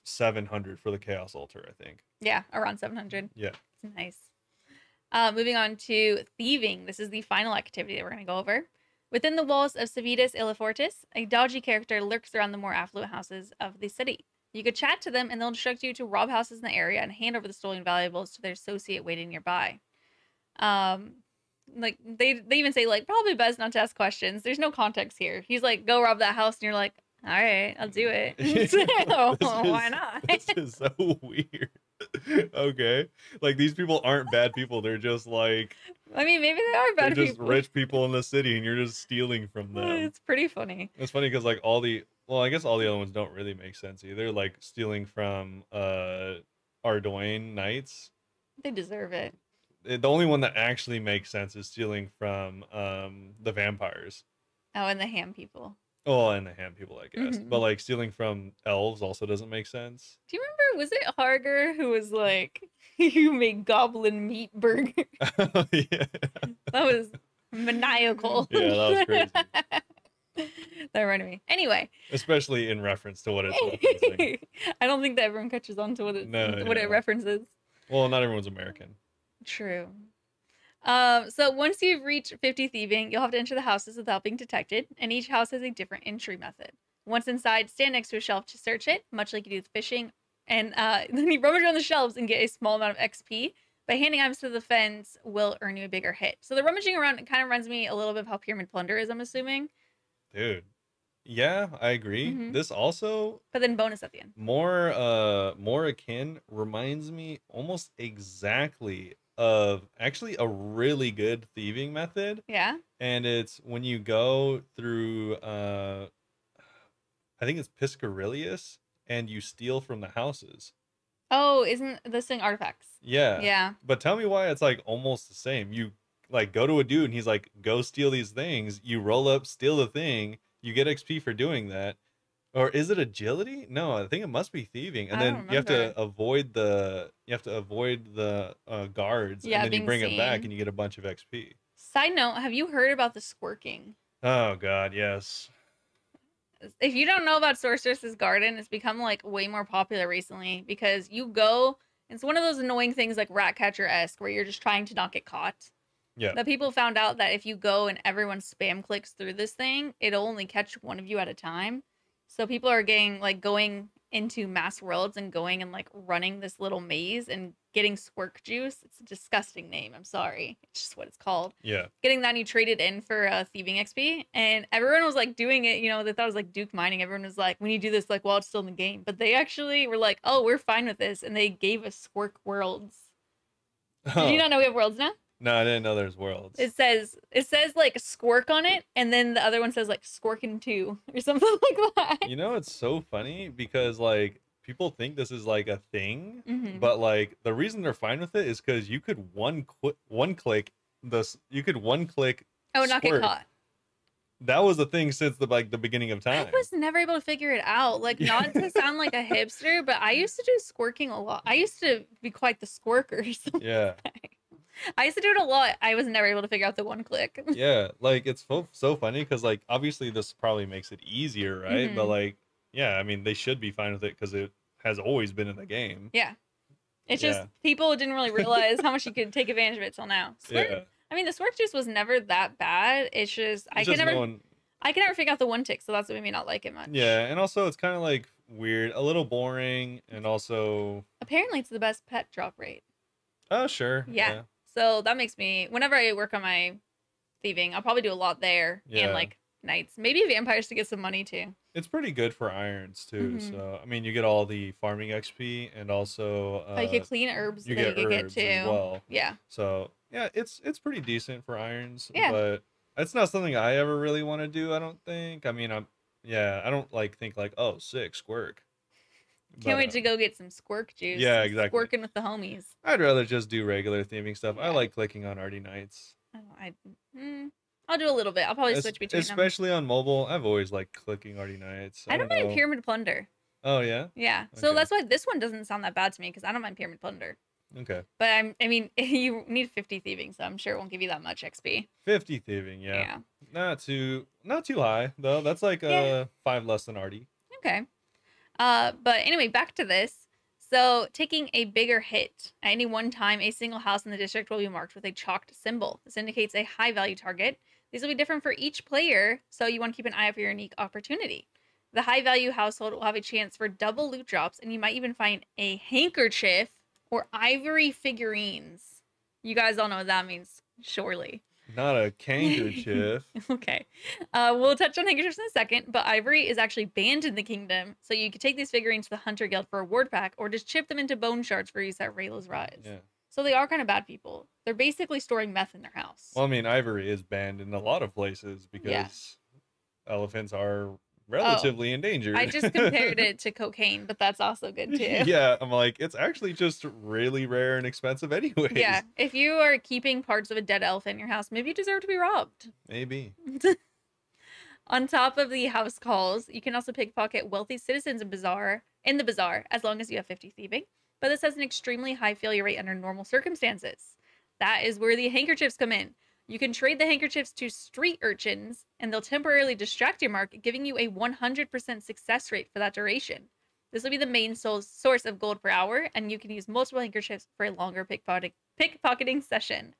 700 for the Chaos Altar, I think. Yeah, around 700. Yeah. It's nice. Moving on to thieving. This is the final activity that we're going to go over. Within the walls of Civitas Fortis, a dodgy character lurks around the more affluent houses of the city. You could chat to them, and they'll instruct you to rob houses in the area and hand over the stolen valuables to their associate waiting nearby. Like they even say like probably best not to ask questions. There's no context here. He's like, go rob that house, and you're like, all right, I'll do it. Why not? This is so weird. Okay, like these people aren't bad people. They're just like, I mean, maybe they are bad people. They're just rich people in the city, and you're just stealing from them. It's pretty funny. It's funny because like I guess all the other ones don't really make sense either. Like stealing from Ardoin Knights. They deserve it. The only one that actually makes sense is stealing from the vampires. Oh, and the ham people. Oh, and the ham people, I guess. But like stealing from elves also doesn't make sense. Do you remember, was it Harger who was like, you make goblin meat burger? Yeah. That was maniacal. Yeah, that was crazy. That reminded me. Anyway. Especially in reference to what it's referencing. I don't think that everyone catches on to what it references. Well, not everyone's American. True. So once you've reached 50 thieving, you'll have to enter the houses without being detected, and each house has a different entry method. Once inside, stand next to a shelf to search it, much like you do with fishing, and then you rummage around the shelves and get a small amount of XP. By handing items to the fence will earn you a bigger hit. So the rummaging around, it kind of reminds me a little bit of how Pyramid Plunder is, I'm assuming. Dude. Yeah, I agree. This also... But then bonus at the end. More akin reminds me almost exactly of actually a really good thieving method. Yeah. And it's when you go through I think it's Piscarilius and you steal from the houses. Oh, isn't this thing artifacts? Yeah. Yeah. But tell me why it's like almost the same. You like go to a dude and he's like, go steal these things. You roll up, steal the thing. You get XP for doing that. Or is it agility? No, I think it must be thieving. And then you have to avoid the guards, and then you bring it back and you get a bunch of XP. Side note, have you heard about the squirking? Oh god, yes. If you don't know about Sorceress's Garden, it's become like way more popular recently because you go, it's one of those annoying things like Ratcatcher-esque where you're just trying to not get caught. Yeah. That people found out that if you go and everyone spam clicks through this thing, it'll only catch one of you at a time. So people are getting like going into mass worlds and going and like running this little maze and getting squirk juice. It's a disgusting name. I'm sorry. It's just what it's called. Yeah. Getting that and you traded in for thieving XP. And everyone was like doing it, you know, they thought it was like Duke mining. Everyone was like, when you do this, like, well, it's still in the game. But they actually were like, oh, we're fine with this. And they gave us squirk worlds. Oh. Did you not know we have worlds now? No, I didn't know there's worlds. It says like Squirk on it, and then the other one says like Squirkin' 2 or something like that. You know, it's so funny because like people think this is like a thing, Mm-hmm. but like the reason they're fine with it is because you could one click Oh, not get Squirt. caught. That was a thing since the beginning of time. I was never able to figure it out. Like, not to sound like a hipster, but I used to do squirking a lot. I used to be quite the squirker. Yeah. I used to do it a lot. I was never able to figure out the one click. Yeah, like it's so funny because like obviously this probably makes it easier, right? But like, yeah, I mean they should be fine with it because it has always been in the game. Yeah, it's just people didn't really realize how much you could take advantage of it till now. Yeah. I mean, the squirt juice was never that bad. It's just I can never figure out the one tick, so that's what made me not like it much. Yeah, and also it's kind of like weird, a little boring, and also apparently it's the best pet drop rate. Oh, sure. Yeah. So that makes me, whenever I work on my thieving, I'll probably do a lot there and like knights, maybe vampires to get some money too. It's pretty good for irons too. So I mean, you get all the farming XP and also you get clean herbs. You get too. As well. Yeah. So yeah, it's pretty decent for irons. Yeah. But it's not something I ever really want to do. I don't think. I mean, I don't think like, oh, sick squirk. Can't wait to go get some squirk juice. Yeah, exactly. Squirking with the homies. I'd rather just do regular theming stuff. I like clicking on Arty Knights. I'll do a little bit. I'll probably switch between them. Especially on mobile. I've always liked clicking Arty Knights. I don't mind Pyramid Plunder. Oh, yeah? Yeah. So that's why this one doesn't sound that bad to me because I don't mind Pyramid Plunder. Okay. But I mean, you need 50 thieving, so I'm sure it won't give you that much XP. 50 thieving, yeah. Not too high, though. That's like 5 less than Arty. Okay. But anyway, back to this. So, taking a bigger hit. At any one time, a single house in the district will be marked with a chalked symbol. This indicates a high value target. These will be different for each player, so you want to keep an eye out for your unique opportunity. The high value household will have a chance for double loot drops, and you might even find a handkerchief or ivory figurines. You guys all know what that means, surely. Not a handkerchief. Okay. We'll touch on handkerchiefs in a second, but ivory is actually banned in the kingdom, so you could take these figurines to the Hunter Guild for a ward pack, or just chip them into bone shards for use at Rayla's Rise. Yeah. So they are kind of bad people. They're basically storing meth in their house. Well, I mean, ivory is banned in a lot of places because elephants are relatively endangered. I just compared it to cocaine, but that's also good too. Yeah, I'm like, it's actually just really rare and expensive anyways. Yeah, if you are keeping parts of a dead elephant in your house, maybe you deserve to be robbed. Maybe. On top of the house calls, you can also pickpocket wealthy citizens in the bazaar, as long as you have 50 thieving. But this has an extremely high failure rate under normal circumstances. That is where the handkerchiefs come in. You can trade the handkerchiefs to street urchins, and they'll temporarily distract your mark, giving you a 100% success rate for that duration. This will be the main source of gold per hour, and you can use multiple handkerchiefs for a longer pickpocketing session.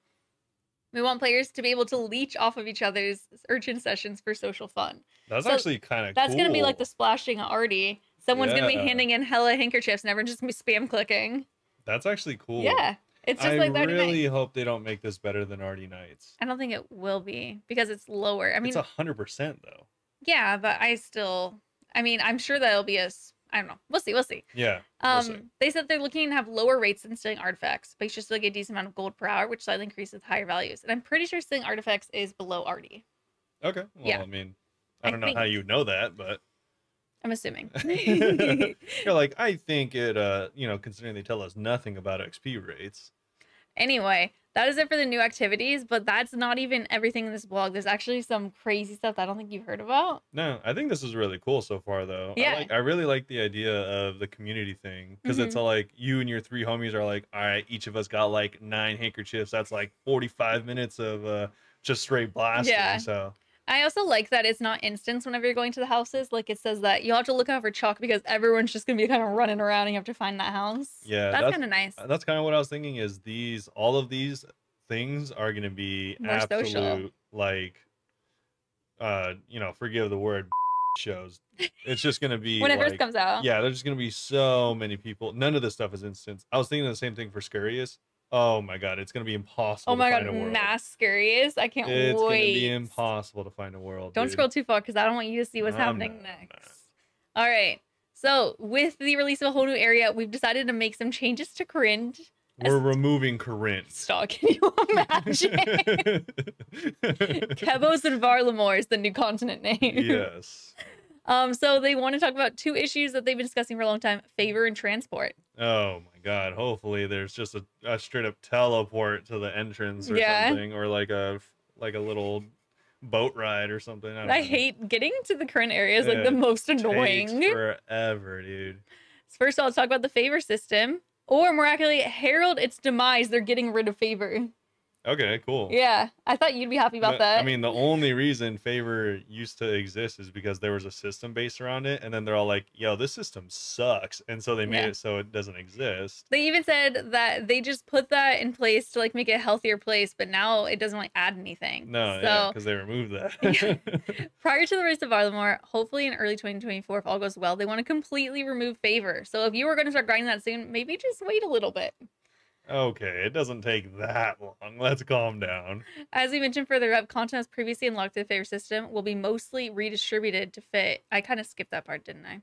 We want players to be able to leech off of each other's urchin sessions for social fun. That's actually kind of cool. That's going to be like the splashing Arty. Someone's going to be handing in hella handkerchiefs, and everyone's just going to be spam clicking. That's actually cool. Yeah. It's just like that. I really hope they don't make this better than Arty Knights. I don't think it will be because it's lower. I mean, it's 100% though. Yeah, but I'm sure that'll be I don't know. We'll see. Yeah. We'll see. They said they're looking to have lower rates than stealing artifacts, but you should still get a decent amount of gold per hour, which slightly increases with higher values. And I'm pretty sure stealing artifacts is below Arty. Okay. Well, I mean, I don't know how you know that, but I'm assuming. You're like, I think it, considering they tell us nothing about XP rates. Anyway, that is it for the new activities, but that's not even everything in this blog. There's actually some crazy stuff that I don't think you've heard about. No, I think this is really cool so far, though. Yeah. I really like the idea of the community thing, because it's all like you and your 3 homies are like, all right, each of us got like 9 handkerchiefs. That's like 45 minutes of just straight blasting. Yeah. So I also like that it's not instance whenever you're going to the houses. Like it says that you have to look out for chalk because everyone's just going to be kind of running around and you have to find that house. Yeah. That's kind of nice. That's kind of what I was thinking is all of these things are going to be more absolute social. Like, forgive the word shows. It's just going to be when it first comes out. Yeah. There's just going to be so many people. None of this stuff is instance. I was thinking the same thing for Scurrius. Oh my god, it's gonna be impossible to find a world. Mass Scurrius. I can't wait. It's gonna be impossible to find a world. Don't scroll too far because I don't want you to see what's happening next. All right. So with the release of a whole new area, we've decided to make some changes to Kourend. We're removing Kourend. Stop, can you imagine? Kebos and Varlamore is the new continent name. Yes. So they want to talk about 2 issues that they've been discussing for a long time: favor and transport. Oh my god. Hopefully there's just a straight up teleport to the entrance or something, or like a little boat ride or something. I hate getting to the current area is like the most annoying. Takes forever, dude. First of all, let's talk about the favor system. Or more accurately, herald its demise. They're getting rid of favor. Okay, cool. Yeah, I thought you'd be happy about that. I mean, the only reason favor used to exist is because there was a system based around it, and then they're all like, yo, this system sucks, and so they made it so it doesn't exist. They even said that they just put that in place to like make it a healthier place, but now it doesn't like add anything. No, yeah, because they removed that. Prior to the release of Varlamore, hopefully in early 2024, if all goes well, they want to completely remove favor. So if you were going to start grinding that soon, maybe just wait a little bit. Okay, it doesn't take that long. Let's calm down. As we mentioned further up, content as previously unlocked to the favor system will be mostly redistributed to fit. I kind of skipped that part, didn't I?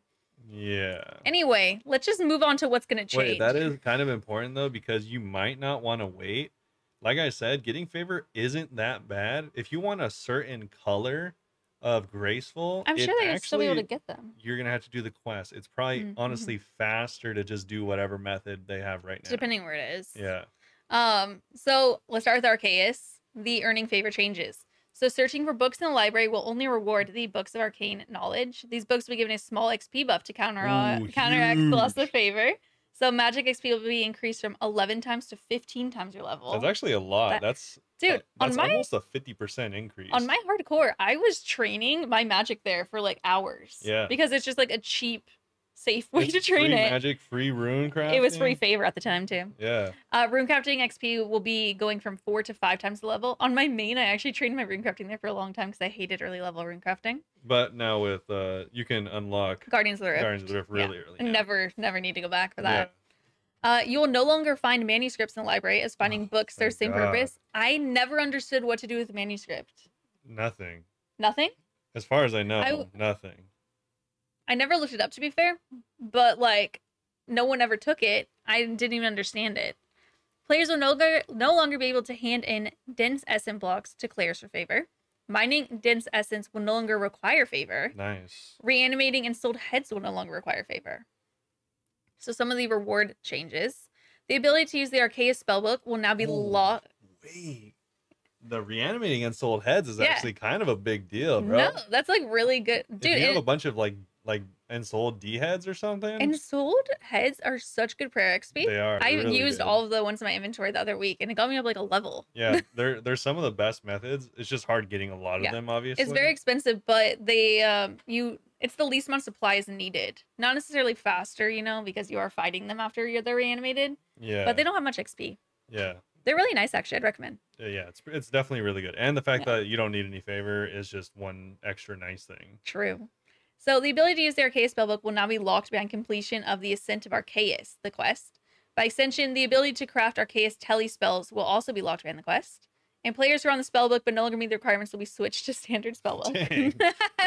Yeah. Anyway, let's just move on to what's going to change. Wait, that is kind of important, though, because you might not want to wait. Like I said, getting favor isn't that bad. If you want a certain color of graceful, I'm sure they'll still be able to get them. You're gonna have to do the quest. It's probably honestly faster to just do whatever method they have right now, depending where it is. Yeah. So let's start with Arceus. The earning favor changes. So searching for books in the library will only reward the books of arcane knowledge. These books will be given a small XP buff to counteract the loss of favor. So magic XP will be increased from 11 times to 15 times your level. That's actually a lot. That's almost a 50% increase. On my hardcore, I was training my magic there for like hours. Yeah. Because it's just like a cheap, safe way to train free it. Magic, free rune crafting. It was free favor at the time too. Yeah. Rune crafting XP will be going from 4 to 5 times the level. On my main, I actually trained my rune crafting there for a long time because I hated early level rune crafting. But now with you can unlock Guardians of the Rift really early. And never need to go back for that. You will no longer find manuscripts in the library, as finding books serve the same purpose. I never understood what to do with a manuscript. Nothing. Nothing? As far as I know, nothing. I never looked it up, to be fair, but like no one ever took it. I didn't even understand it. Players will no longer be able to hand in dense essence blocks to players for favor. Mining dense essence will no longer require favor. Nice. Reanimating installed heads will no longer require favor. So some of the reward changes. The ability to use the Arceus spellbook will now be locked. Wait. The reanimating ensouled heads is actually kind of a big deal, bro. No, that's like really good. Dude, if you have a bunch of like ensouled D heads or something. Ensouled heads are such good prayer XP. They are. I used all of the ones in my inventory the other week and it got me up like a level. Yeah, they're some of the best methods. It's just hard getting a lot of them, obviously. It's very expensive, but they it's the least amount of supplies needed. Not necessarily faster, you know, because you are fighting them after they're reanimated. Yeah. But they don't have much XP. Yeah. They're really nice, actually. I'd recommend. Yeah, it's definitely really good. And the fact that you don't need any favor is just one extra nice thing. True. So the ability to use the Arceus spellbook will now be locked behind completion of the Ascent of Arceus, the quest. By extension, the ability to craft Arceus tele spells will also be locked behind the quest. And players who are on the spellbook but no longer meet the requirements will be switched to standard spellbook.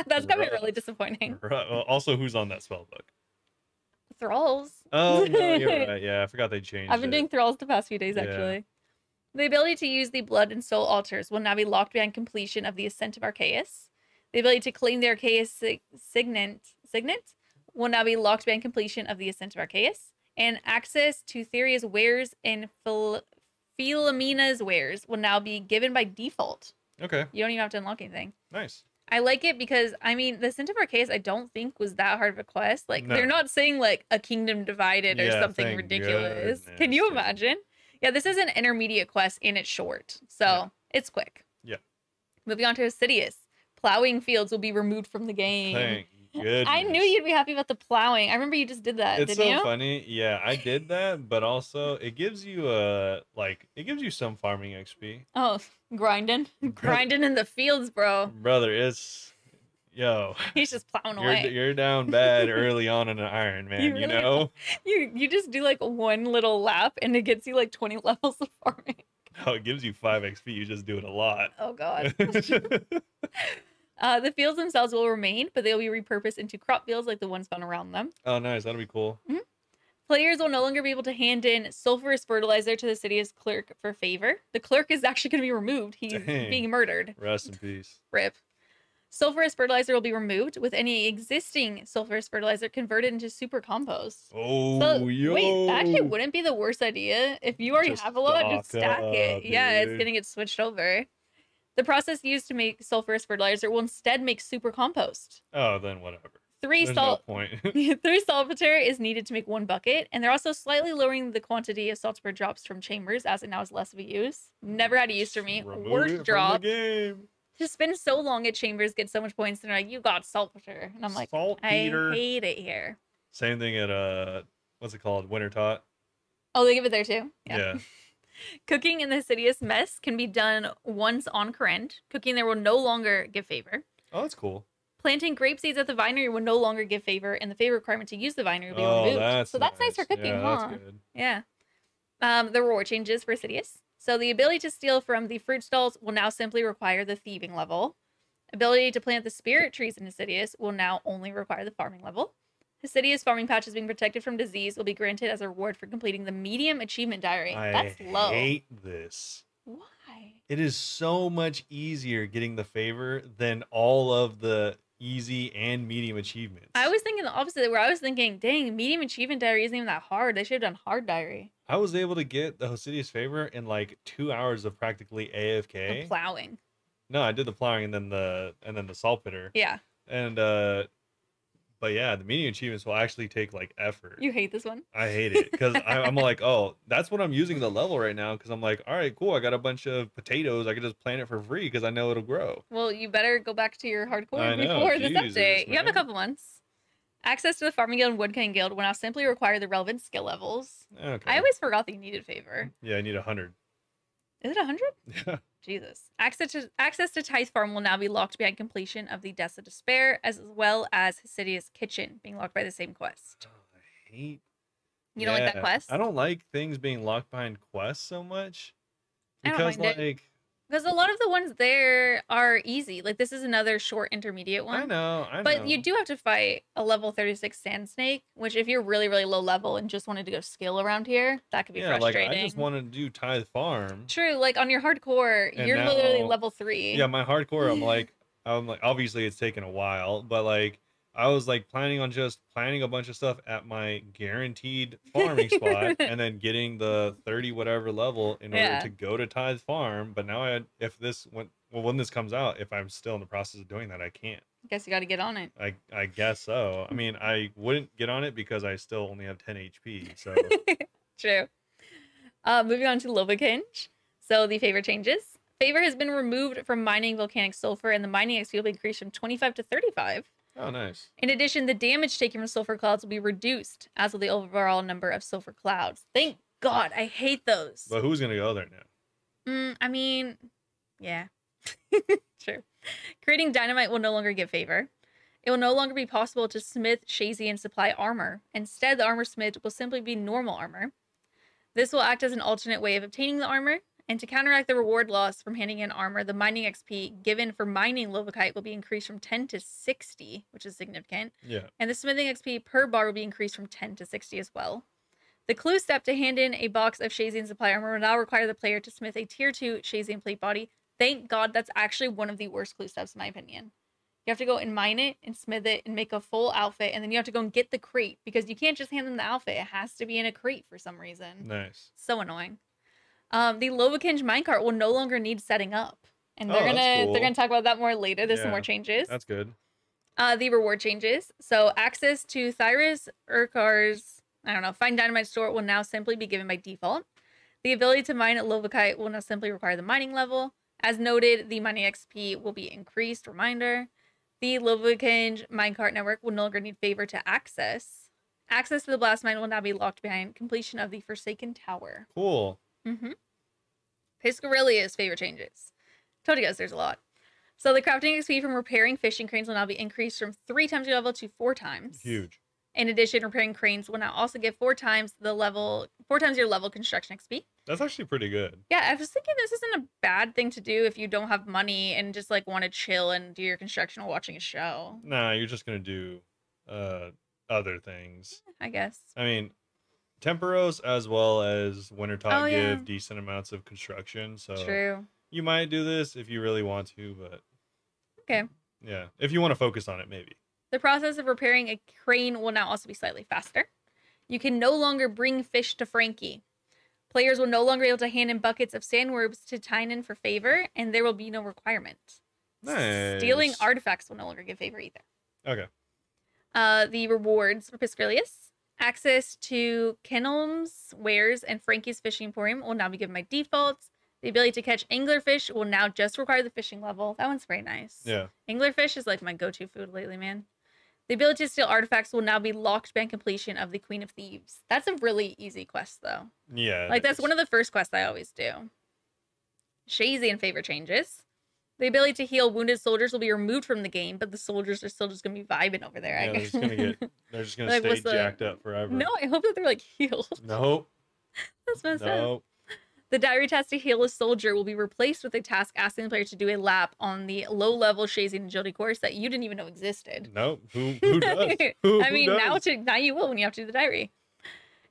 That's gonna be really disappointing. Well, also, who's on that spellbook? Thralls. Oh, no, you're right. Yeah, I forgot they changed I've been doing Thralls the past few days, actually. The ability to use the Blood and Soul altars will now be locked behind completion of the Ascent of Arceus. The ability to claim the Arceus signet will now be locked behind completion of the Ascent of Arceus. And access to Theria's wares and Philomena's wares will now be given by default. Okay. You don't even have to unlock anything. Nice. I like it because, I mean, the Ascent of Arceus I don't think was that hard of a quest. Like, they're not saying, like, a kingdom divided or something ridiculous. Goodness. Can you imagine? Yeah, this is an intermediate quest and it's short. So, it's quick. Yeah. Moving on to Assidious. Plowing fields will be removed from the game. Thank goodness. I knew you'd be happy about the plowing. I remember you just did that, it's didn't you? so funny. Yeah, I did that, but also it gives you some farming XP. Oh, grinding in the fields, bro. Brother, he's just plowing away. You're down bad early on in an Iron Man, you know? You just do like one little lap and it gets you like 20 levels of farming. No, it gives you 5 XP. You just do it a lot. Oh god. The fields themselves will remain, but they will be repurposed into crop fields like the ones found around them. Oh, nice. That'll be cool. Mm-hmm. Players will no longer be able to hand in sulfurous fertilizer to the city's clerk for favor. The clerk is actually going to be removed. He's being murdered. Rest in peace. Rip. Sulfurous fertilizer will be removed, with any existing sulfurous fertilizer converted into super compost. Oh, so, yo. Wait, that actually wouldn't be the worst idea. If you already have a lot, just stack it. Yeah, it's going to get switched over. The process used to make sulfurous fertilizer will instead make super compost. Oh, then whatever. There's no point. 3 saltpeter is needed to make 1 bucket, and they're also slightly lowering the quantity of saltpeter drops from chambers, as it now is less of a use. Never had a use for me. Worst drop. To spend so long at chambers, get so much points, and they're like, you got saltpeter. And I'm like, saltpeter. I hate it here. Same thing at, what's it called? Winter Tot. Oh, they give it there too? Yeah. Cooking in the Sidious mess can be done once on Kourend. Cooking there will no longer give favor. Oh, that's cool. Planting grape seeds at the vinery will no longer give favor, and the favor requirement to use the vinery will be removed. That's nice for cooking, huh? That's good. Yeah. The reward changes for Sidious. So the ability to steal from the fruit stalls will now simply require the thieving level. Ability to plant the spirit trees in Sidious will now only require the farming level. Sidious farming patches being protected from disease will be granted as a reward for completing the medium achievement diary. That's low. I hate this. Why? It is so much easier getting the favor than all of the easy and medium achievements. I was thinking the opposite, where I was thinking, dang, medium achievement diary isn't even that hard. They should have done hard diary. I was able to get the Sidious favor in like 2 hours of practically AFK. The plowing. No, I did the plowing and then the saltpeter. Yeah. And but yeah, the medium achievements will actually take like effort. You hate this one? I hate it because I'm like, oh, that's what I'm using the level right now, because I'm like, all right, cool, I got a bunch of potatoes, I can just plant it for free because I know it'll grow. Well, you better go back to your hardcore before this update. Man. You have a couple months. Access to the Farming Guild and Woodcutting Guild will now simply require the relevant skill levels. Okay. I always forgot that you needed favor. Yeah, I need 100. Is it 100? Yeah. Jesus. Access to Tithe Farm will now be locked behind completion of the Deaths of Despair, as well as Sidious Kitchen being locked by the same quest. Oh, I hate. You don't like that quest? I don't like things being locked behind quests so much. Because I don't mind it. Because a lot of the ones there are easy. Like, this is another short intermediate one. I know. But you do have to fight a level 36 Sand Snake, which if you're really, really low level and just wanted to go skill around here, that could be frustrating. Like, I just wanted to do Tithe Farm. True. Like, on your hardcore, you're literally level 3. Yeah, my hardcore, I'm like, obviously it's taken a while, but, like, I was, like, planning on just planting a bunch of stuff at my guaranteed farming spot and then getting the 30 whatever level in order to go to Tithe Farm. But now when this comes out, if I'm still in the process of doing that, I can't. I guess you got to get on it. I guess so. I mean, I wouldn't get on it because I still only have 10 HP. So True. Moving on to Lovakinj. So the favor changes. Favor has been removed from mining volcanic sulfur, and the mining XP will be increased from 25 to 35. Oh, nice. In addition, the damage taken from sulfur clouds will be reduced, as will the overall number of sulfur clouds. Thank God. I hate those. But who's going to go there now? I mean, yeah. True. Creating dynamite will no longer give favor. It will no longer be possible to smith, shazy, and supply armor. Instead, the armor smith will simply be normal armor. This will act as an alternate way of obtaining the armor. And to counteract the reward loss from handing in armor, the mining XP given for mining Lovakite will be increased from 10 to 60, which is significant. Yeah. And the smithing XP per bar will be increased from 10 to 60 as well. The clue step to hand in a box of Shazian supply armor will now require the player to smith a tier 2 Shazian plate body. Thank God that's actually one of the worst clue steps in my opinion. You have to go and mine it and smith it and make a full outfit, and then you have to go and get the crate because you can't just hand them the outfit. It has to be in a crate for some reason. Nice. So annoying. The Lovakinj minecart will no longer need setting up, and they're gonna talk about that more later. There's some more changes. That's good. The reward changes. So access to Thyris Urkar's Find Dynamite store will now simply be given by default. The ability to mine at Lovakite will now simply require the mining level. As noted, the mining XP will be increased. Reminder: the Lovakinj minecart network will no longer need favor to access. Access to the blast mine will now be locked behind completion of the Forsaken Tower. Cool. Piscarilia's favor changes. Told you guys there's a lot. So the crafting XP from repairing fishing cranes will now be increased from 3 times your level to 4 times. Huge. In addition, repairing cranes will now also give 4 times your level construction XP. That's actually pretty good. Yeah, I was thinking this isn't a bad thing to do if you don't have money and just like want to chill and do your construction while watching a show. Nah, you're just gonna do other things. I guess. I mean, Temporos as well as Wintertalk yeah. give decent amounts of construction, so True. you might do this if you really want to, but Okay. yeah, if you want to focus on it, maybe. The process of repairing a crane will now also be slightly faster. You can no longer bring fish to Frankie. Players will no longer be able to hand in buckets of sandworms to Tynan for favor, and there will be no requirement. Nice. Stealing artifacts will no longer give favor either. Okay. The rewards for Scurrius. Access to Kenelm's wares and Frankie's fishing emporium will now be given by default. The ability to catch anglerfish will now just require the fishing level. That one's very nice. Yeah. Anglerfish is like my go-to food lately, man. The ability to steal artifacts will now be locked by completion of the Queen of Thieves. That's a really easy quest, though. Yeah. Like, that's one of the first quests I always do. Shazy and favor changes. The ability to heal wounded soldiers will be removed from the game, but the soldiers are still just going to be vibing over there. Yeah, they're just going to Like, stay jacked up forever. No, I hope that they're, like, healed. Nope. That's messed up. The diary task to heal a soldier will be replaced with a task asking the player to do a lap on the low-level Shazy and Agility course that you didn't even know existed. Nope. Who does? I mean, now you will when you have to do the diary.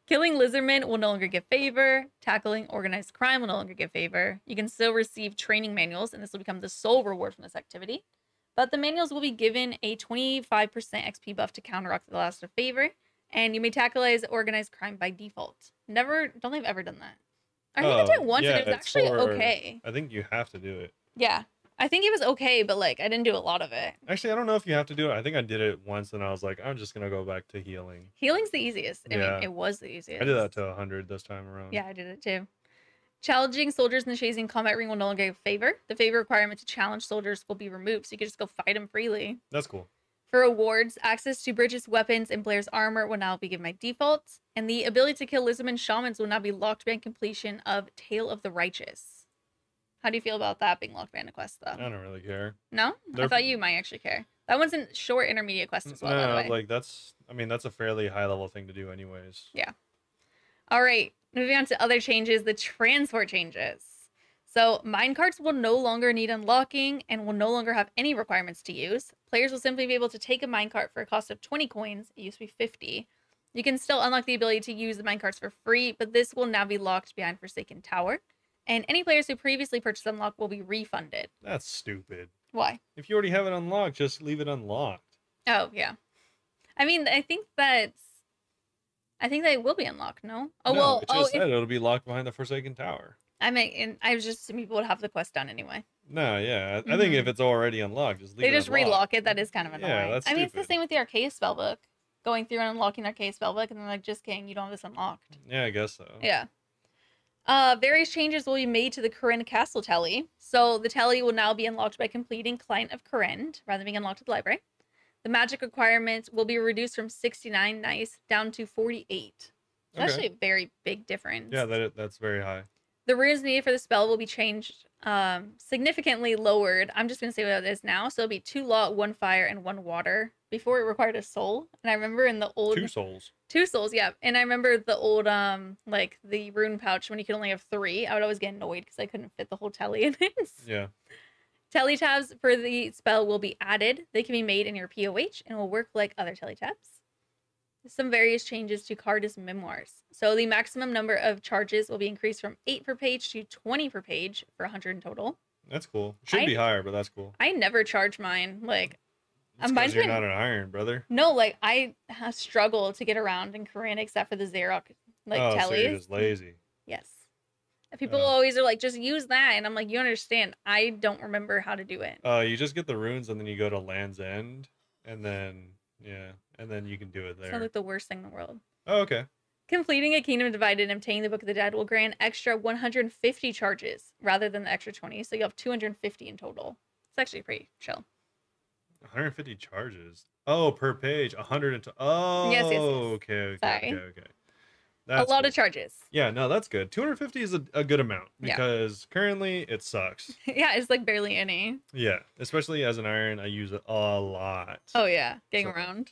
Killing lizardmen will no longer give favor. Tackling organized crime will no longer give favor. You can still receive training manuals, and this will become the sole reward from this activity. But the manuals will be given a 25% XP buff to counteract the loss of favor, and you may tackle as organized crime by default. Don't think I've ever done that. I think I did it once, and it was actually okay. I think you have to do it. Yeah. I think it was okay, but, like, I didn't do a lot of it. Actually, I don't know if you have to do it. I think I did it once, and I was like, I'm just going to go back to healing. Healing's the easiest. I mean, it was the easiest. I did that to 100 this time around. Yeah, I did it too. Challenging soldiers in the Shazy combat ring will no longer give favor. The favor requirement to challenge soldiers will be removed, so you can just go fight them freely. That's cool. For awards, access to bridges, weapons, and players' armor will now be given by default, and the ability to kill lizardmen shamans will now be locked by completion of Tale of the Righteous. How do you feel about that being locked by a quest, though? I don't really care. No? I thought you might actually care. That one's a short intermediate quest as well, by the way. Like, that's a fairly high-level thing to do anyways. Yeah. All right, moving on to other changes, the transport changes. So minecarts will no longer need unlocking and will no longer have any requirements to use. Players will simply be able to take a minecart for a cost of 20 coins. It used to be 50. You can still unlock the ability to use the minecarts for free, but this will now be locked behind Forsaken Tower. And any players who previously purchased unlock will be refunded. That's stupid. Why? If you already have it unlocked, just leave it unlocked. Oh, yeah. I mean, I think that it will be unlocked, no? Oh, no, well, it just said it'll be locked behind the Forsaken Tower. I mean, I was just assuming people would have the quest done anyway. No, yeah. I think if it's already unlocked, just leave it unlocked. They just relock it. That is kind of annoying. Yeah, that's stupid. I mean, it's the same with the arcade spellbook. Going through and unlocking the arcade spellbook, and then like, just kidding, you don't have this unlocked. Yeah, I guess so. Yeah. Various changes will be made to the Kourend Castle tally. So the tally will now be unlocked by completing Client of Kourend, rather than being unlocked at the library. The magic requirement will be reduced from 69 nice down to 48. It's actually a very big difference. Yeah, that's very high. The runes needed for the spell will be changed, significantly lowered. I'm just going to say what it is now. So it'll be 2 law, 1 fire, and 1 water. Before it required a soul. And I remember in the old... 2 souls. 2 souls, yeah. And I remember the old, like, the rune pouch when you could only have 3. I would always get annoyed because I couldn't fit the whole tally in it. Yeah. Tally tabs for the spell will be added. They can be made in your POH and will work like other tally tabs. Some various changes to Cardis Memoirs. So the maximum number of charges will be increased from 8 per page to 20 per page for 100 in total. That's cool. Should be higher, but that's cool. I never charge mine. Like, because you're not an iron, brother. No, like, I struggle to get around in Korean except for the Xerox, like, tellies. So you're just lazy. Yes. People always are like, just use that. And I'm like, you understand, I don't remember how to do it. You just get the runes and then you go to Land's End. And then, yeah. And then you can do it there. Sounds like the worst thing in the world. Oh, okay. Completing a Kingdom Divided and obtaining the Book of the Dead will grant extra 150 charges rather than the extra 20. So you have 250 in total. It's actually pretty chill. 150 charges. Oh, per page. 100. Oh, yes. Okay. Sorry. Okay. That's a lot of charges. Yeah, no, that's good. 250 is a good amount because currently it sucks. Yeah, it's like barely any. Yeah, especially as an iron, I use it a lot. Oh yeah, getting around.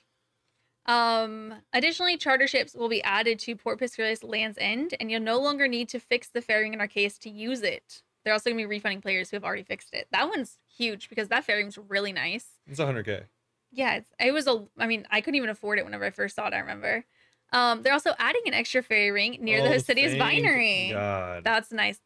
Additionally, charter ships will be added to Port Perilous Land's End, and you'll no longer need to fix the ferrying in our case to use it. They're also going to be refunding players who have already fixed it. That one's huge because that ferrying's really nice. It's 100K. Yeah, I couldn't even afford it whenever I first saw it, I remember. They're also adding an extra fairy ring near the Hosidius Vinery. God. That's nice.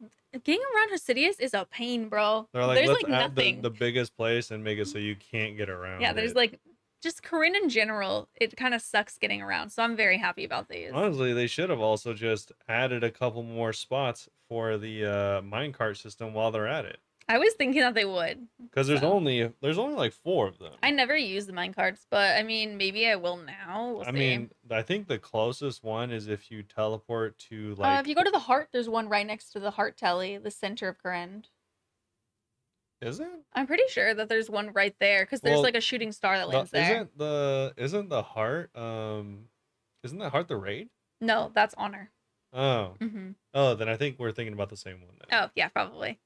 Getting around Hosidius is a pain, bro. They're like, there's let's like add nothing. the biggest place and make it so you can't get around. Yeah, there's like just Kourend in general. It kind of sucks getting around, so I'm very happy about these. Honestly, they should have also just added a couple more spots for the minecart system while they're at it. I was thinking that they would. Because there's only like 4 of them. I never use the minecarts, but I mean, maybe I will now. We'll see. Mean, I think the closest one is if you teleport to like. If you go to the heart, there's one right next to the heart telly, the center of Kourend. Is it? I'm pretty sure that there's one right there because there's like a shooting star that lands there. Isn't the heart isn't the heart the raid? No, that's honor. Oh. Oh, then I think we're thinking about the same one then. Oh yeah, probably.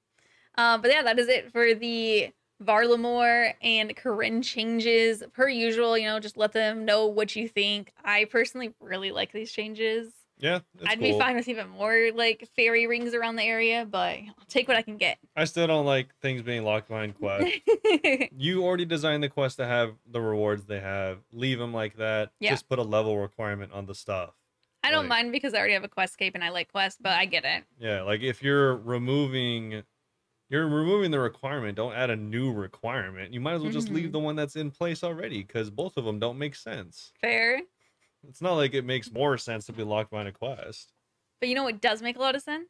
But yeah, that is it for the Varlamore and Kourend changes. Per usual, you know, just let them know what you think. I personally really like these changes. Yeah, I'd be fine with even more like fairy rings around the area, but I'll take what I can get. I still don't like things being locked behind quests. You already designed the quest to have the rewards they have. Leave them like that. Yeah. Just put a level requirement on the stuff. I don't mind because I already have a quest cape and I like quests, but I get it. Yeah, like if you're removing the requirement, don't add a new requirement. You might as well just leave the one that's in place already because both of them don't make sense. Fair. It's not like it makes more sense to be locked behind a quest. But you know what does make a lot of sense?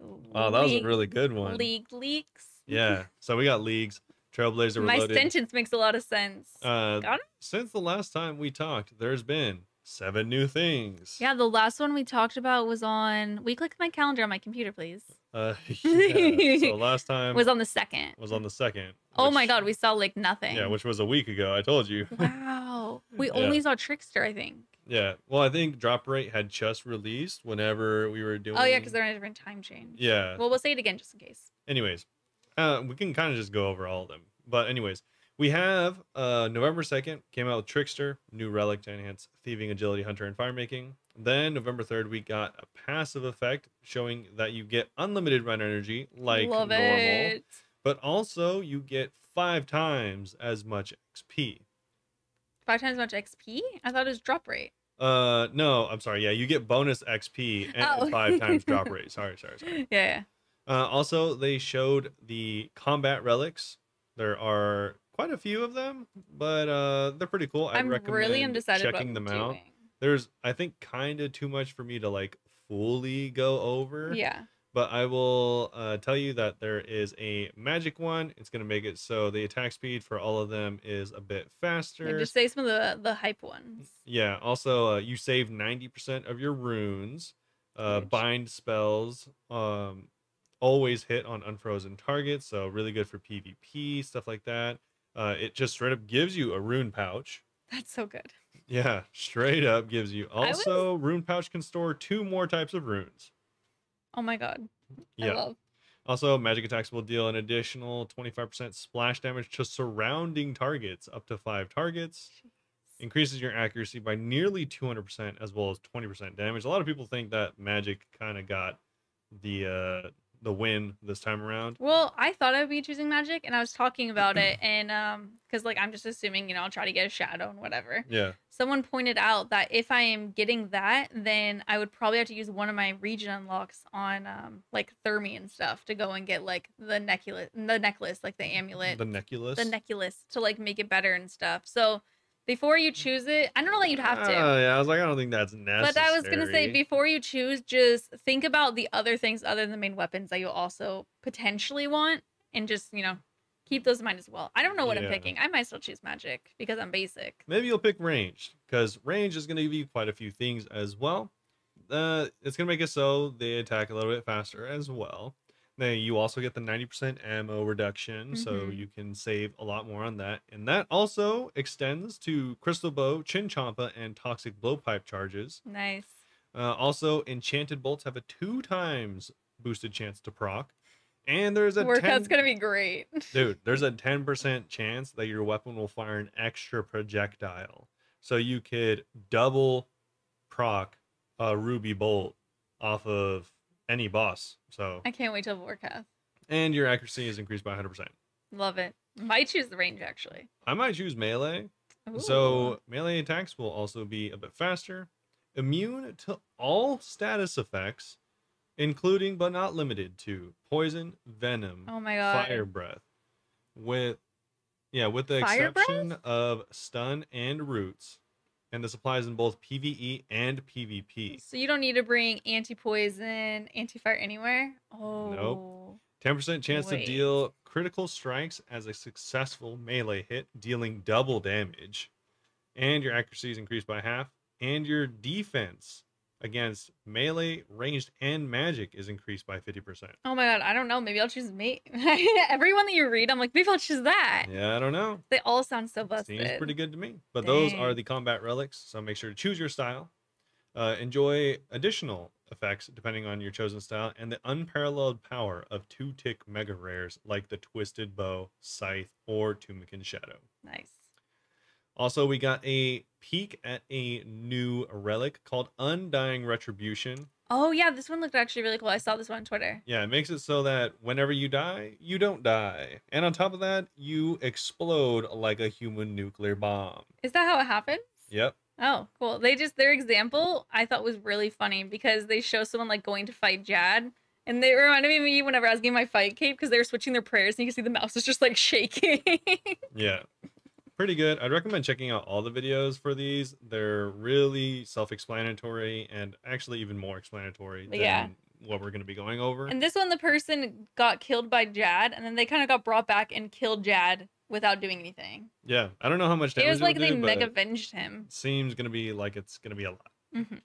Oh, that was a really good one. Leaks. Yeah. So we got leagues. Trailblazer Reloaded. My sentence makes a lot of sense. Got it? Since the last time we talked, there's been 7 new things. Yeah, the last one we talked about was on... We click my calendar on my computer, please. Yeah. So last time... was on the 2nd. Was on the 2nd. Oh my god, we saw like nothing. Yeah, which was a week ago. I told you. Wow. We only saw Trickster, I think. Yeah. Well, I think Drop Rate had just released whenever we were doing... Oh yeah, because they're in a different time change. Yeah. Well, we'll say it again just in case. Anyways, we can kind of just go over all of them. But anyways, we have November 2nd came out with Trickster, new relic to enhance thieving, agility, hunter, and fire making. Then November 3rd, we got a passive effect showing that you get unlimited run energy like normal. But also you get 5 times as much XP. 5 times as much XP? I thought it was drop rate. No, I'm sorry. Yeah, you get bonus XP and 5 times drop rate. Sorry. Yeah. Also, they showed the combat relics. There are quite a few of them, but they're pretty cool. I recommend really undecided checking them out. There's, I think, kind of too much for me to like fully go over. Yeah. But I will tell you that there is a magic one. It's going to make it so the attack speed for all of them is a bit faster. Yeah, just say some of the hype ones. Yeah. Also, you save 90% of your runes. Bind spells always hit on unfrozen targets. So really good for PvP, stuff like that. It just straight up gives you a rune pouch. That's so good. Yeah, straight up gives you. Also, rune pouch can store 2 more types of runes. Oh my god. Yeah. I love. Also, magic attacks will deal an additional 25% splash damage to surrounding targets, up to 5 targets. Jeez. Increases your accuracy by nearly 200%, as well as 20% damage. A lot of people think that magic kind of got the win this time around. Well, I thought I would be choosing magic, and I was talking about it, and because like I'm just assuming, you know, I'll try to get a shadow and whatever. Yeah. Someone pointed out that if I am getting that, then I would probably have to use one of my region unlocks on like Thermi and stuff to go and get like the necklace, like the amulet. The necklace to like make it better and stuff. So before you choose it, I don't know that you'd have to. Yeah, I was like, I don't think that's necessary. But I was going to say, before you choose, just think about the other things other than the main weapons that you'll also potentially want. And just, you know, keep those in mind as well. I don't know what I'm picking. I might still choose magic because I'm basic. Maybe you'll pick ranged, because range is going to give you quite a few things as well. It's going to make it so they attack a little bit faster as well. Then you also get the 90% ammo reduction, so you can save a lot more on that. And that also extends to Crystal Bow, Chin Champa, and Toxic Blowpipe charges. Nice. Also, Enchanted Bolts have a 2 times boosted chance to proc. And there's a workout's gonna be great. Dude, there's a 10% chance that your weapon will fire an extra projectile. So you could double proc a Ruby Bolt off of any boss. So I can't wait till Vorkath. And your accuracy is increased by 100%. Love it. Might choose the range actually. I might choose melee. Ooh. So melee attacks will also be a bit faster, immune to all status effects, including but not limited to poison, venom, Oh my fire god. breath, with with the Fire exception breath? of stun and roots, and this applies in both PvE and PvP. So you don't need to bring anti-poison, anti-fire anywhere? Nope. Oh. 10% chance to Wait. deal critical strikes as a successful melee hit, dealing double damage. And your accuracy is increased by half. And your defense against melee, ranged, and magic is increased by 50%. Oh my god, I don't know. Maybe I'll choose mate. Everyone that you read, I'm like, maybe I'll choose that. Yeah, I don't know. They all sound so Seems pretty busted. good to me. But those are Dang. the combat relics, so make sure to choose your style. Enjoy additional effects depending on your chosen style, and the unparalleled power of 2-tick mega rares like the Twisted Bow, Scythe, or Tumikin Shadow. Nice. Also, we got a peek at a new relic called Undying Retribution. Oh yeah, this one looked actually really cool. I saw this one on Twitter. Yeah, it makes it so that whenever you die, you don't die. And on top of that, you explode like a human nuclear bomb. Is that how it happens? Yep. Oh, cool. Their example I thought was really funny because they show someone like going to fight Jad, and they reminded me of me whenever I was getting my fight cape because they were switching their prayers and you can see the mouse is just like shaking. Yeah. Pretty good. I'd recommend checking out all the videos for these. They're really self-explanatory and actually even more explanatory than what we're going to be going over. And this one, the person got killed by Jad, and then they kind of got brought back and killed Jad without doing anything. Yeah, I don't know how much damage it was like they do, mega avenged him. Seems going to be like it's going to be a lot. Mm-hmm.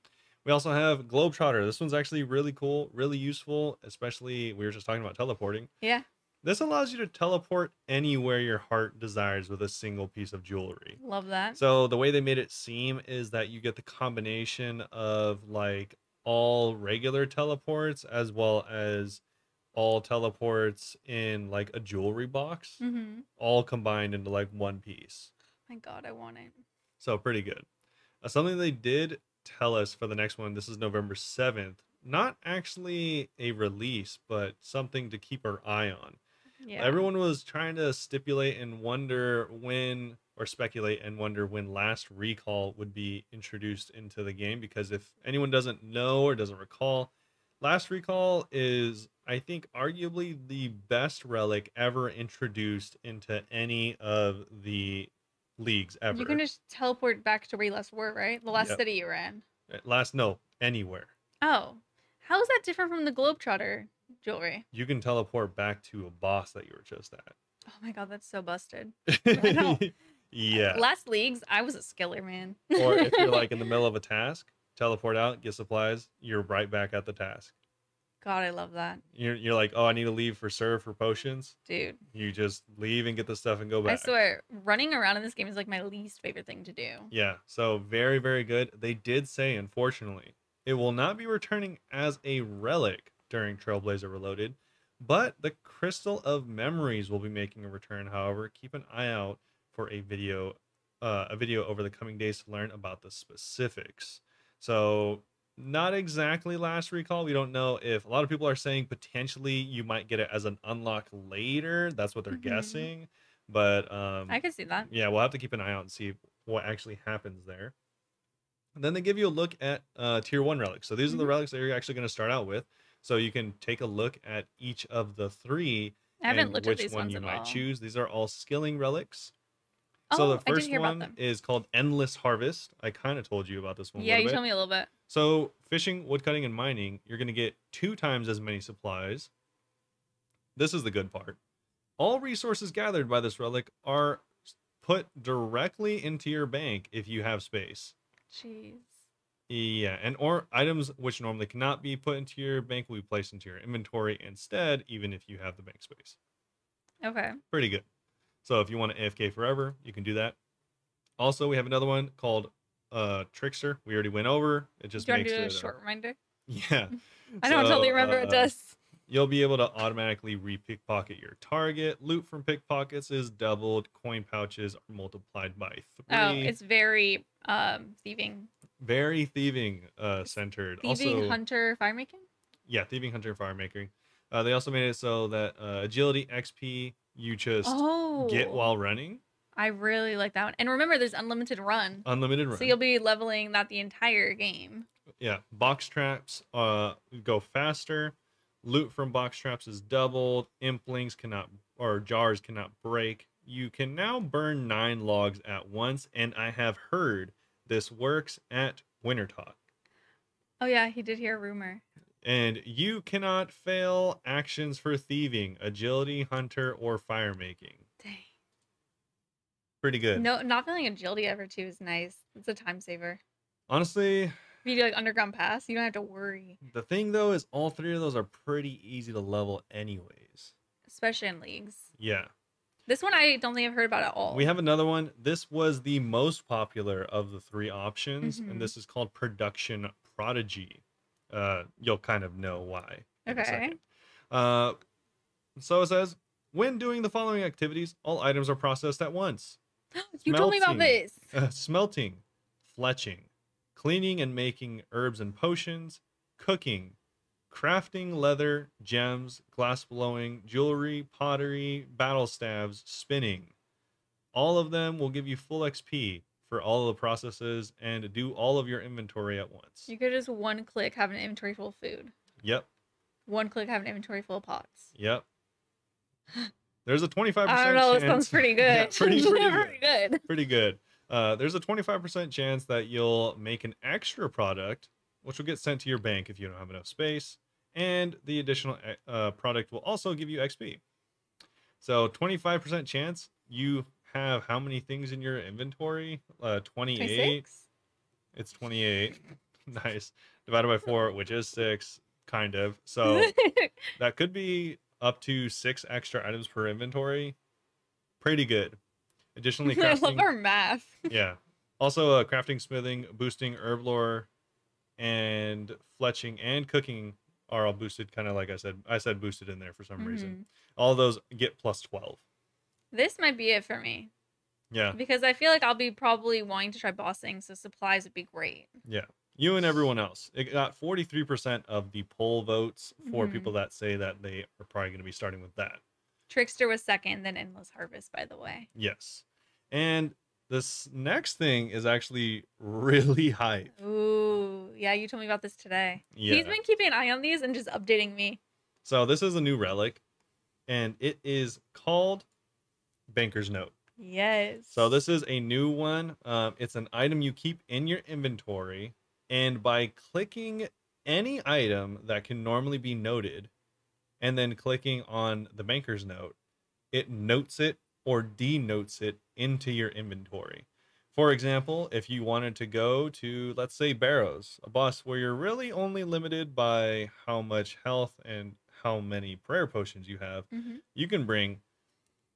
We also have Globetrotter. This one's actually really cool, really useful, especially we were just talking about teleporting. Yeah. This allows you to teleport anywhere your heart desires with a single piece of jewelry. Love that. So the way they made it seem is that you get the combination of like all regular teleports as well as all teleports in like a jewelry box, all combined into like one piece. My god, I want it. So pretty good. Something they did tell us for the next one, this is November 7th, not actually a release, but something to keep our eye on. Yeah. Everyone was trying to stipulate and wonder when, or speculate and wonder when Last Recall would be introduced into the game, because if anyone doesn't know or doesn't recall, Last Recall is, I think, arguably the best relic ever introduced into any of the leagues ever. You can just teleport back to where you last were, right? The last city you were in. No, anywhere. Oh. How is that different from the Globetrotter jewelry? You can teleport back to a boss that you were just at. Oh my god, that's so busted. Yeah. Last leagues, I was a skiller, man. Or if you're like in the middle of a task, teleport out, get supplies, you're right back at the task. God, I love that. You're like, oh, I need to leave for serve for potions. Dude. You just leave and get the stuff and go back. I swear, running around in this game is like my least favorite thing to do. Yeah, so very, very good. They did say, unfortunately, it will not be returning as a relic during Trailblazer Reloaded, but the Crystal of Memories will be making a return. However, keep an eye out for a video over the coming days to learn about the specifics. So not exactly Last Recall. We don't know if a lot of people are saying potentially you might get it as an unlock later. That's what they're guessing. But I could see that. Yeah, we'll have to keep an eye out and see what actually happens there. And then they give you a look at tier 1 relics. So these are the relics that you're actually going to start out with. So you can take a look at each of the 3 I haven't looked at which these one ones you at might all. choose. These are all skilling relics. Oh, So the I did first hear about one them. is called Endless Harvest. I kind of told you about this one. Yeah, you told me a little bit. So fishing, woodcutting, and mining, you're going to get 2 times as many supplies. This is the good part. All resources gathered by this relic are put directly into your bank if you have space. Jeez. Yeah, and or items which normally cannot be put into your bank will be placed into your inventory instead, even if you have the bank space. Okay. Pretty good. So if you want to AFK forever, you can do that. Also, we have another one called Trickster. We already went over. It just makes it a short reminder. Yeah. I don't totally remember it does. You'll be able to automatically re-pickpocket your target. Loot from pickpockets is doubled. Coin pouches are multiplied by 3. Oh, it's very thieving. Very thieving centered. Thieving, hunter, fire making? Yeah, thieving, hunter, and fire making. They also made it so that agility XP you just get while running. I really like that one. And remember, there's unlimited run. Unlimited run. So you'll be leveling that the entire game. Yeah. Box traps go faster. Loot from box traps is doubled. Implings cannot, or jars cannot break. You can now burn 9 logs at once, and I have heard this works at Wintertalk. Oh yeah, he did hear a rumor. And you cannot fail actions for thieving, agility, hunter, or fire making. Dang. Pretty good. No, not feeling agility ever too is nice. It's a time saver. Honestly, if you do like underground pass, you don't have to worry. The thing though is all 3 of those are pretty easy to level anyways. Especially in leagues. Yeah. This one I don't think I've heard about at all. We have another one. This was the most popular of the 3 options, and this is called Production Prodigy. You'll kind of know why in a second. So it says, when doing the following activities, all items are processed at once. You told me about this. Smelting, fletching, cleaning and making herbs and potions, cooking, crafting leather, gems, glass blowing, jewelry, pottery, battle staves, spinning. All of them will give you full XP for all of the processes and do all of your inventory at once. You could just one click have an inventory full of food. Yep. One click have an inventory full of pots. Yep. There's a 25% I don't know, chance. It sounds pretty good. Yeah, pretty good. Pretty good. There's a 25% chance that you'll make an extra product, which will get sent to your bank if you don't have enough space. And the additional product will also give you XP. So 25% chance you have how many things in your inventory? 28. 26? It's 28. Nice. Divided by 4, which is 6, kind of. So that could be up to 6 extra items per inventory. Pretty good. Additionally, crafting, I love our math. Yeah. Also, crafting, smithing, boosting, herb lore, and fletching and cooking are all boosted, kind of like I said. I said boosted in there for some reason. All of those get plus 12. This might be it for me. Yeah. Because I feel like I'll be probably wanting to try bossing, so supplies would be great. Yeah. You and everyone else. It got 43% of the poll votes for people that say that they are probably going to be starting with that. Trickster was second, then Endless Harvest, by the way. Yes. And this next thing is actually really hype. Ooh, yeah, you told me about this today. Yeah. He's been keeping an eye on these and just updating me. So this is a new relic, and it is called Banker's Note. Yes. So this is a new one. It's an item you keep in your inventory, and by clicking any item that can normally be noted, and then clicking on the Banker's Note, it notes it or denotes it into your inventory. For example, if you wanted to go to, let's say, Barrows, a boss where you're really only limited by how much health and how many prayer potions you have, you can bring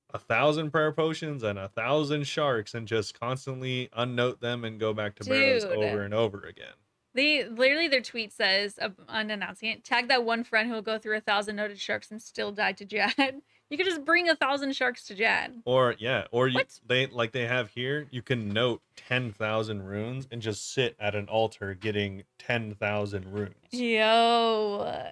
1,000 prayer potions and 1,000 sharks and just constantly unnote them and go back to Barrows over and over again. Literally their tweet says, unannouncing it, tag that one friend who will go through 1,000 noted sharks and still die to Jad. You could just bring 1,000 sharks to Jad. Or yeah, or you, they have here, you can note 10,000 runes and just sit at an altar getting 10,000 runes. Yo.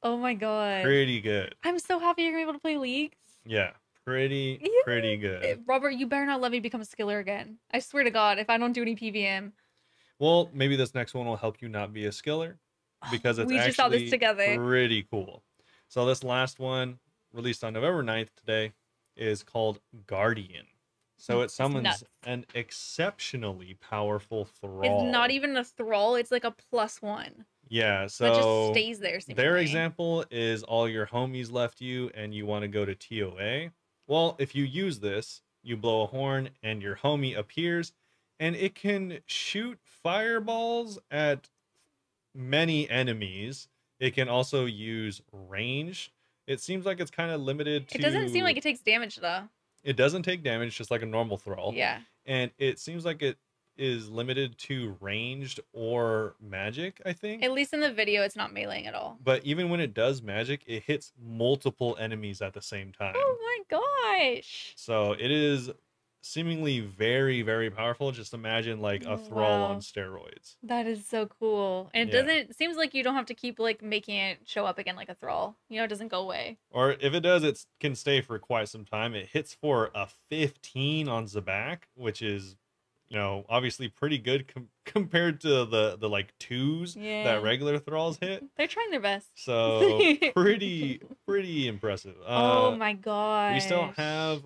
Oh my god. Pretty good. I'm so happy you're gonna be able to play leagues. Yeah, pretty good. Robert, you better not let me become a skiller again. I swear to God, if I don't do any PVM. Well, maybe this next one will help you not be a skiller, because it's we just saw this together. Pretty cool. So this last one, released on November 9th today, is called Guardian. So it summons an exceptionally powerful thrall. It's not even a thrall, it's like a +1. Yeah, so it just stays there. Seemingly. Their example is all your homies left you and you want to go to TOA. Well, if you use this, you blow a horn and your homie appears, and it can shoot fireballs at many enemies. It can also use range. It seems like it's kind of limited to... It doesn't seem like it takes damage, though. It doesn't take damage, just like a normal thrall. Yeah. And it seems like it is limited to ranged or magic, I think. At least in the video, it's not meleeing at all. But even when it does magic, it hits multiple enemies at the same time. Oh my gosh. So it is seemingly very, very powerful. Just imagine like a thrall on steroids. That is so cool. And it seems like you don't have to keep like making it show up again like a thrall. You know, it doesn't go away. Or if it does, it can stay for quite some time. It hits for a 15 on Zabak, which is, you know, obviously pretty good compared to the like 2s that regular thralls hit. They're trying their best. So pretty impressive. Oh my god. We still have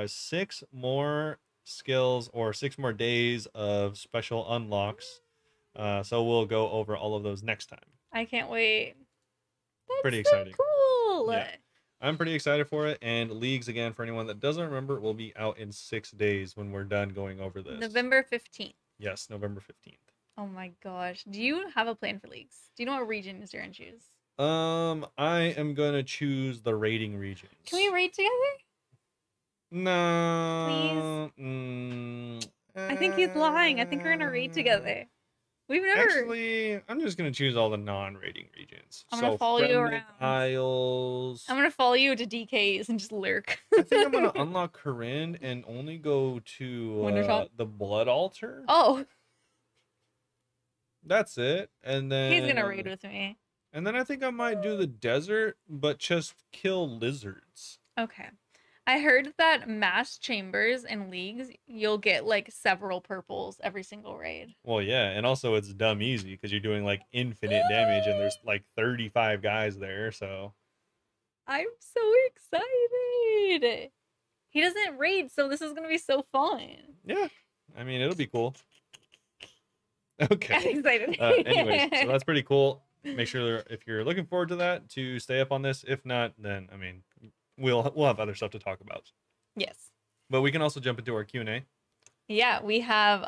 6 more skills or 6 more days of special unlocks. So we'll go over all of those next time. I can't wait. That's pretty exciting. Cool. Yeah. I'm pretty excited for it. And Leagues, again, for anyone that doesn't remember, will be out in 6 days when we're done going over this. November 15th. Yes, November 15th. Oh my gosh. Do you have a plan for Leagues? Do you know what regions you're going to choose? I am going to choose the raiding regions. Can we raid together? No. Please? I think he's lying. I think we're going to raid together. We've never. Actually, I'm just gonna choose all the non-rating regions. I'm gonna follow you around. Isles. I'm gonna follow you to DKs and just lurk. I think I'm gonna unlock Kourend and only go to the Blood Altar. Oh. That's it. And then he's gonna raid with me. And then I think I might do the desert, but just kill lizards. Okay. I heard that mass chambers and Leagues, you'll get like several purples every single raid. Well, yeah, and also it's dumb easy because you're doing like infinite damage and there's like 35 guys there, so. I'm so excited. He doesn't raid, so this is going to be so fun. Yeah, I mean, it'll be cool. Okay. I'm excited. Anyways, so that's pretty cool. Make sure if you're looking forward to that to stay up on this. If not, then, I mean, we'll have other stuff to talk about. Yes. But we can also jump into our Q&A. Yeah, we have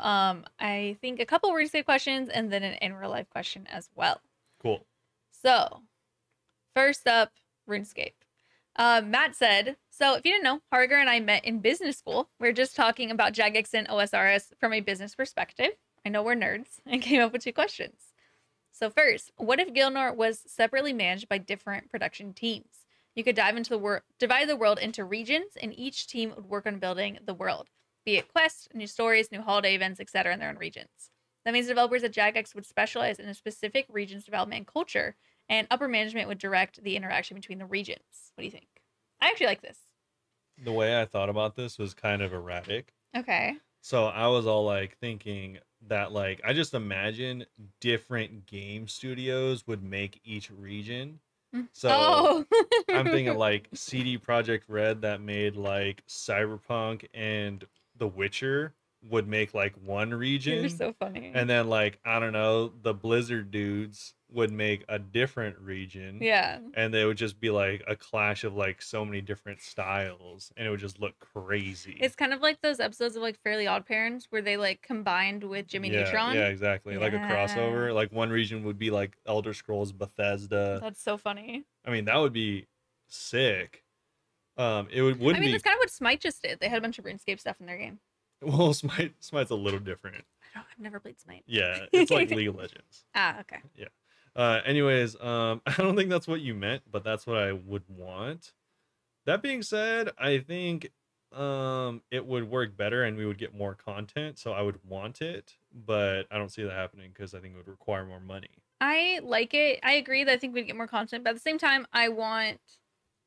I think a couple RuneScape questions and then an in real life question as well. Cool. So, first up, RuneScape. Matt said, so if you didn't know, Harger and I met in business school. We're just talking about Jagex and OSRS from a business perspective. I know we're nerds and came up with 2 questions. So first, what if Gilnor was separately managed by different production teams? You could divide the world into regions, and each team would work on building the world, be it quests, new stories, new holiday events, etc. in their own regions. That means developers at Jagex would specialize in a specific region's development and culture, and upper management would direct the interaction between the regions. What do you think? I actually like this. The way I thought about this was kind of erratic. Okay. So I was all like thinking that like I just imagine different game studios would make each region. So I'm thinking like CD Projekt Red that made like Cyberpunk and The Witcher would make like one region. You're so funny. And then like, I don't know, the Blizzard dudes would make a different region. Yeah. And they would just be like a clash of like so many different styles and it would just look crazy. It's kind of like those episodes of like Fairly Odd Parents where they like combined with Jimmy Neutron. Yeah, exactly. Yeah. Like a crossover. Like one region would be like Elder Scrolls Bethesda. That's so funny. I mean, that would be sick. It wouldn't I mean, be... that's kind of what Smite just did. They had a bunch of RuneScape stuff in their game. Well, Smite's a little different. I've never played Smite. Yeah, it's like League of Legends. Ah, okay. Yeah. Anyways, I don't think that's what you meant, but that's what I would want. That being said, I think it would work better and we would get more content, so I would want it, but I don't see that happening because I think it would require more money. I like it. I agree that I think we'd get more content, but at the same time, I'd want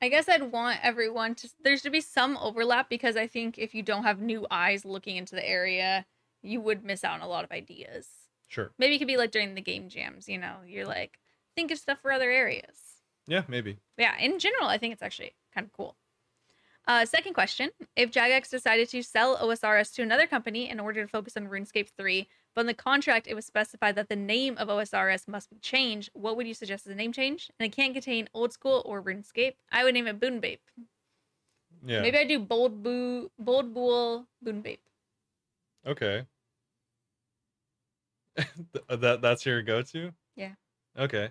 everyone to, there's to be some overlap because I think if you don't have new eyes looking into the area, you would miss out on a lot of ideas. Sure. Maybe it could be like during the game jams, you know, you're like, think of stuff for other areas. Yeah, maybe. Yeah, in general, I think it's actually kind of cool. Second question, if Jagex decided to sell OSRS to another company in order to focus on RuneScape 3, but in the contract it was specified that the name of OSRS must be changed, what would you suggest as a name change? And it can't contain Old School or RuneScape. I would name it Bunebape. Yeah. Maybe I do Bold Bull Bunebape. Okay. That's your go-to? Yeah. Okay.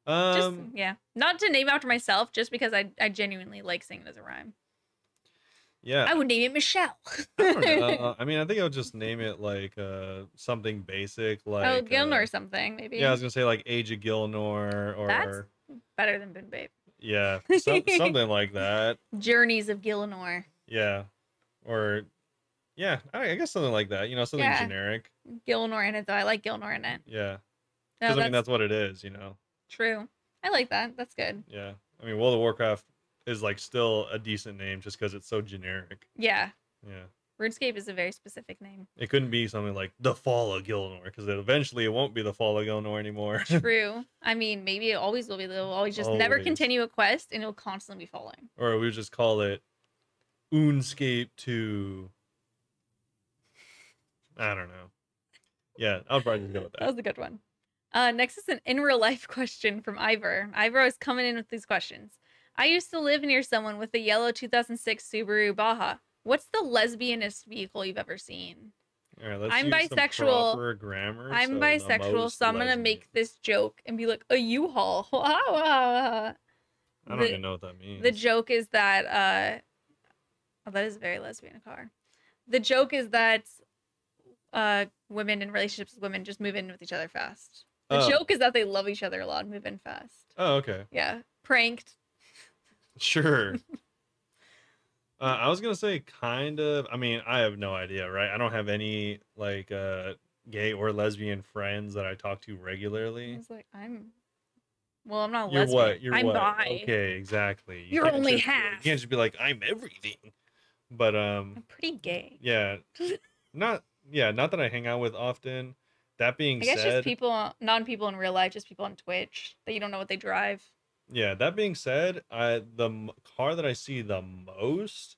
Just, yeah. Not to name after myself, just because I genuinely like saying it as a rhyme. Yeah. I would name it Michelle. I don't know. I mean, I think I would just name it like something basic, like Gilnor or something, maybe. Yeah, I was gonna say like Age of Gilnor or that's better than Bunebape. Yeah, something like that. Journeys of Gilnor. Yeah. Or yeah, I guess something like that. You know, something generic. Gilnor in it though. I like Gilnor in it. Yeah. No, Because I mean that's what it is. You know. True. I like that. That's good. Yeah. I mean, World of Warcraft is like still a decent name just because it's so generic. Yeah. Yeah. RuneScape is a very specific name. It couldn't be something like the Fall of Gilnor because eventually it won't be the Fall of Gilnor anymore. True. I mean, maybe it always will be. They'll always just never continue a quest and it'll constantly be falling. Or we just call it RuneScape 2. I don't know. Yeah, I'll probably just go with that. That was a good one. Next is an in real life question from Ivor. Ivor is coming in with these questions. I used to live near someone with a yellow 2006 Subaru Baja. What's the lesbianest vehicle you've ever seen? All right, let's I'm use bisexual. some proper grammar. I'm bisexual, so I'm gonna make this joke and be like a U-Haul. I don't even know what that means. The joke is that oh, that is a very lesbian car. The joke is that women in relationships with women just move in with each other fast. The joke is that they love each other a lot and move in fast. Oh, okay. Yeah, pranked. Sure. I was gonna say kind of. I mean, I have no idea, right? I don't have any like gay or lesbian friends that I talk to regularly. I was like, well, I'm not You're lesbian. what? You're I'm what? bi. Okay, exactly. You're only half. You can't just be like, I'm everything. But I'm pretty gay. Yeah. Not that I hang out with often. That being said, I guess just people, non-people in real life, just people on Twitch that you don't know what they drive. Yeah, that being said, the car that I see the most,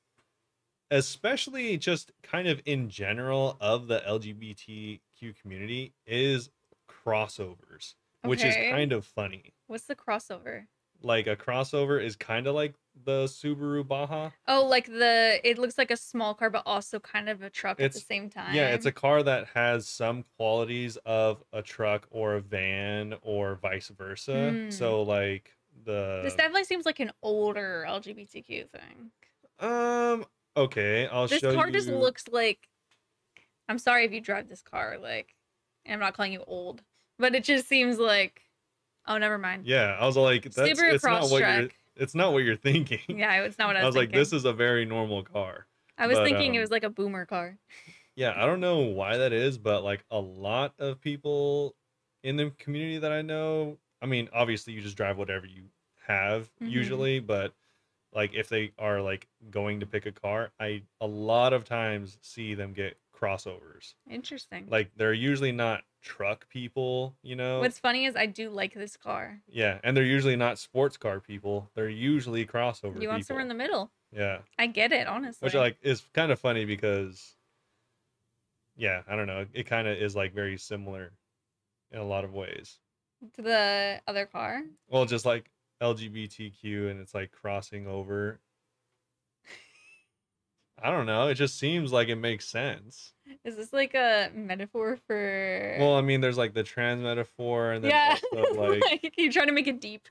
especially just kind of in general of the LGBTQ community, is crossovers, which is kind of funny. What's the crossover? Like a crossover is kind of like the Subaru Baja. Oh, like it looks like a small car, but also kind of a truck at the same time. Yeah, it's a car that has some qualities of a truck or a van or vice versa. So like this definitely seems like an older LGBTQ thing. Okay, I'll show you. This car just looks like, I'm sorry if you drive this car, like, and I'm not calling you old, but it just seems like, oh, never mind. Yeah, I was like, it's not what you're thinking. Yeah, it's not what I was thinking. Like, this is a very normal car. I was thinking it was like a boomer car. Yeah, I don't know why that is, but like a lot of people in the community that I know, I mean, obviously you just drive whatever you have usually, but like if they are like going to pick a car, I a lot of times see them get crossovers. Interesting. Like they're usually not truck people, you know. What's funny is I do like this car. Yeah, and they're usually not sports car people. They're usually crossover people. You want somewhere in the middle. Yeah. I get it, honestly. Which like is kind of funny because yeah, I don't know. It kind of is like very similar in a lot of ways. To the other car? Well, just like LGBTQ and it's like crossing over. I don't know. It just seems like it makes sense. Is this like a metaphor for? Well, I mean, there's like the trans metaphor, and then also like you're trying to make it deep.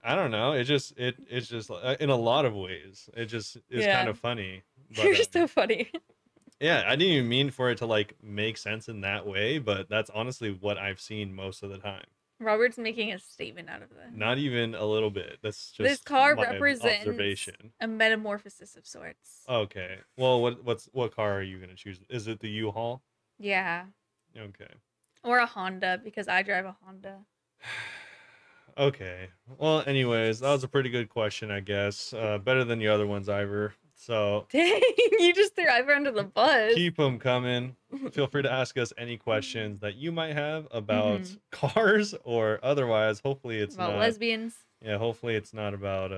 I don't know. It's just in a lot of ways. It just is kind of funny. But, you're so funny. Yeah, I didn't even mean for it to like make sense in that way, but that's honestly what I've seen most of the time. Robert's making a statement out of that. Not even a little bit. That's just this car my represents observation. A metamorphosis of sorts. Okay. Well, what car are you gonna choose? Is it the U-Haul? Yeah. Okay. Or a Honda because I drive a Honda. Okay. Well, anyways, that was a pretty good question, I guess. Better than the other ones, Ivor. So dang, you just threw Ivor under the bus. Keep them coming. Feel free to ask us any questions that you might have about cars or otherwise. Hopefully it's about not lesbians. Yeah, hopefully it's not about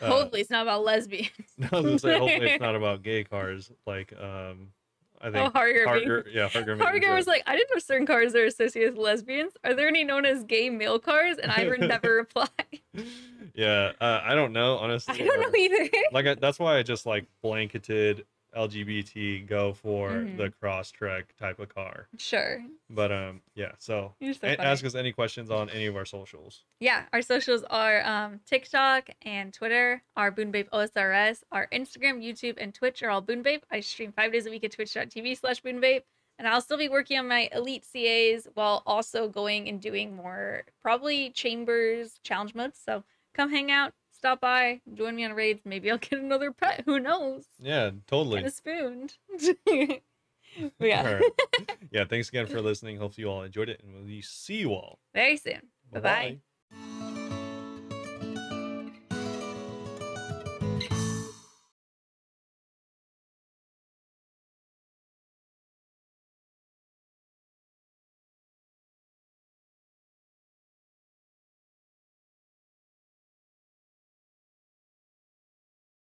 hopefully it's not about lesbians. I was gonna say hopefully it's not about gay cars. Like I think Harger was like, I didn't know certain cars are associated with lesbians. Are there any known as gay male cars? And Ivor never replied. Yeah, I don't know, honestly. I don't know either. That's why I just like blanketed LGBT go for the Crosstrek type of car. Sure. But yeah, so ask us any questions on any of our socials. Yeah, our socials are TikTok and Twitter, our Bunebapeosrs, our Instagram, YouTube, and Twitch are all Bunebape. I stream 5 days a week at twitch.tv/Bunebape. And I'll still be working on my elite CAs while also going and doing more probably chambers challenge modes. So come hang out, stop by, join me on raids. Maybe I'll get another pet. Who knows? Yeah, totally. Get a spoon. Yeah. All right. Yeah, thanks again for listening. Hopefully you all enjoyed it, and we'll see you all very soon. Bye-bye.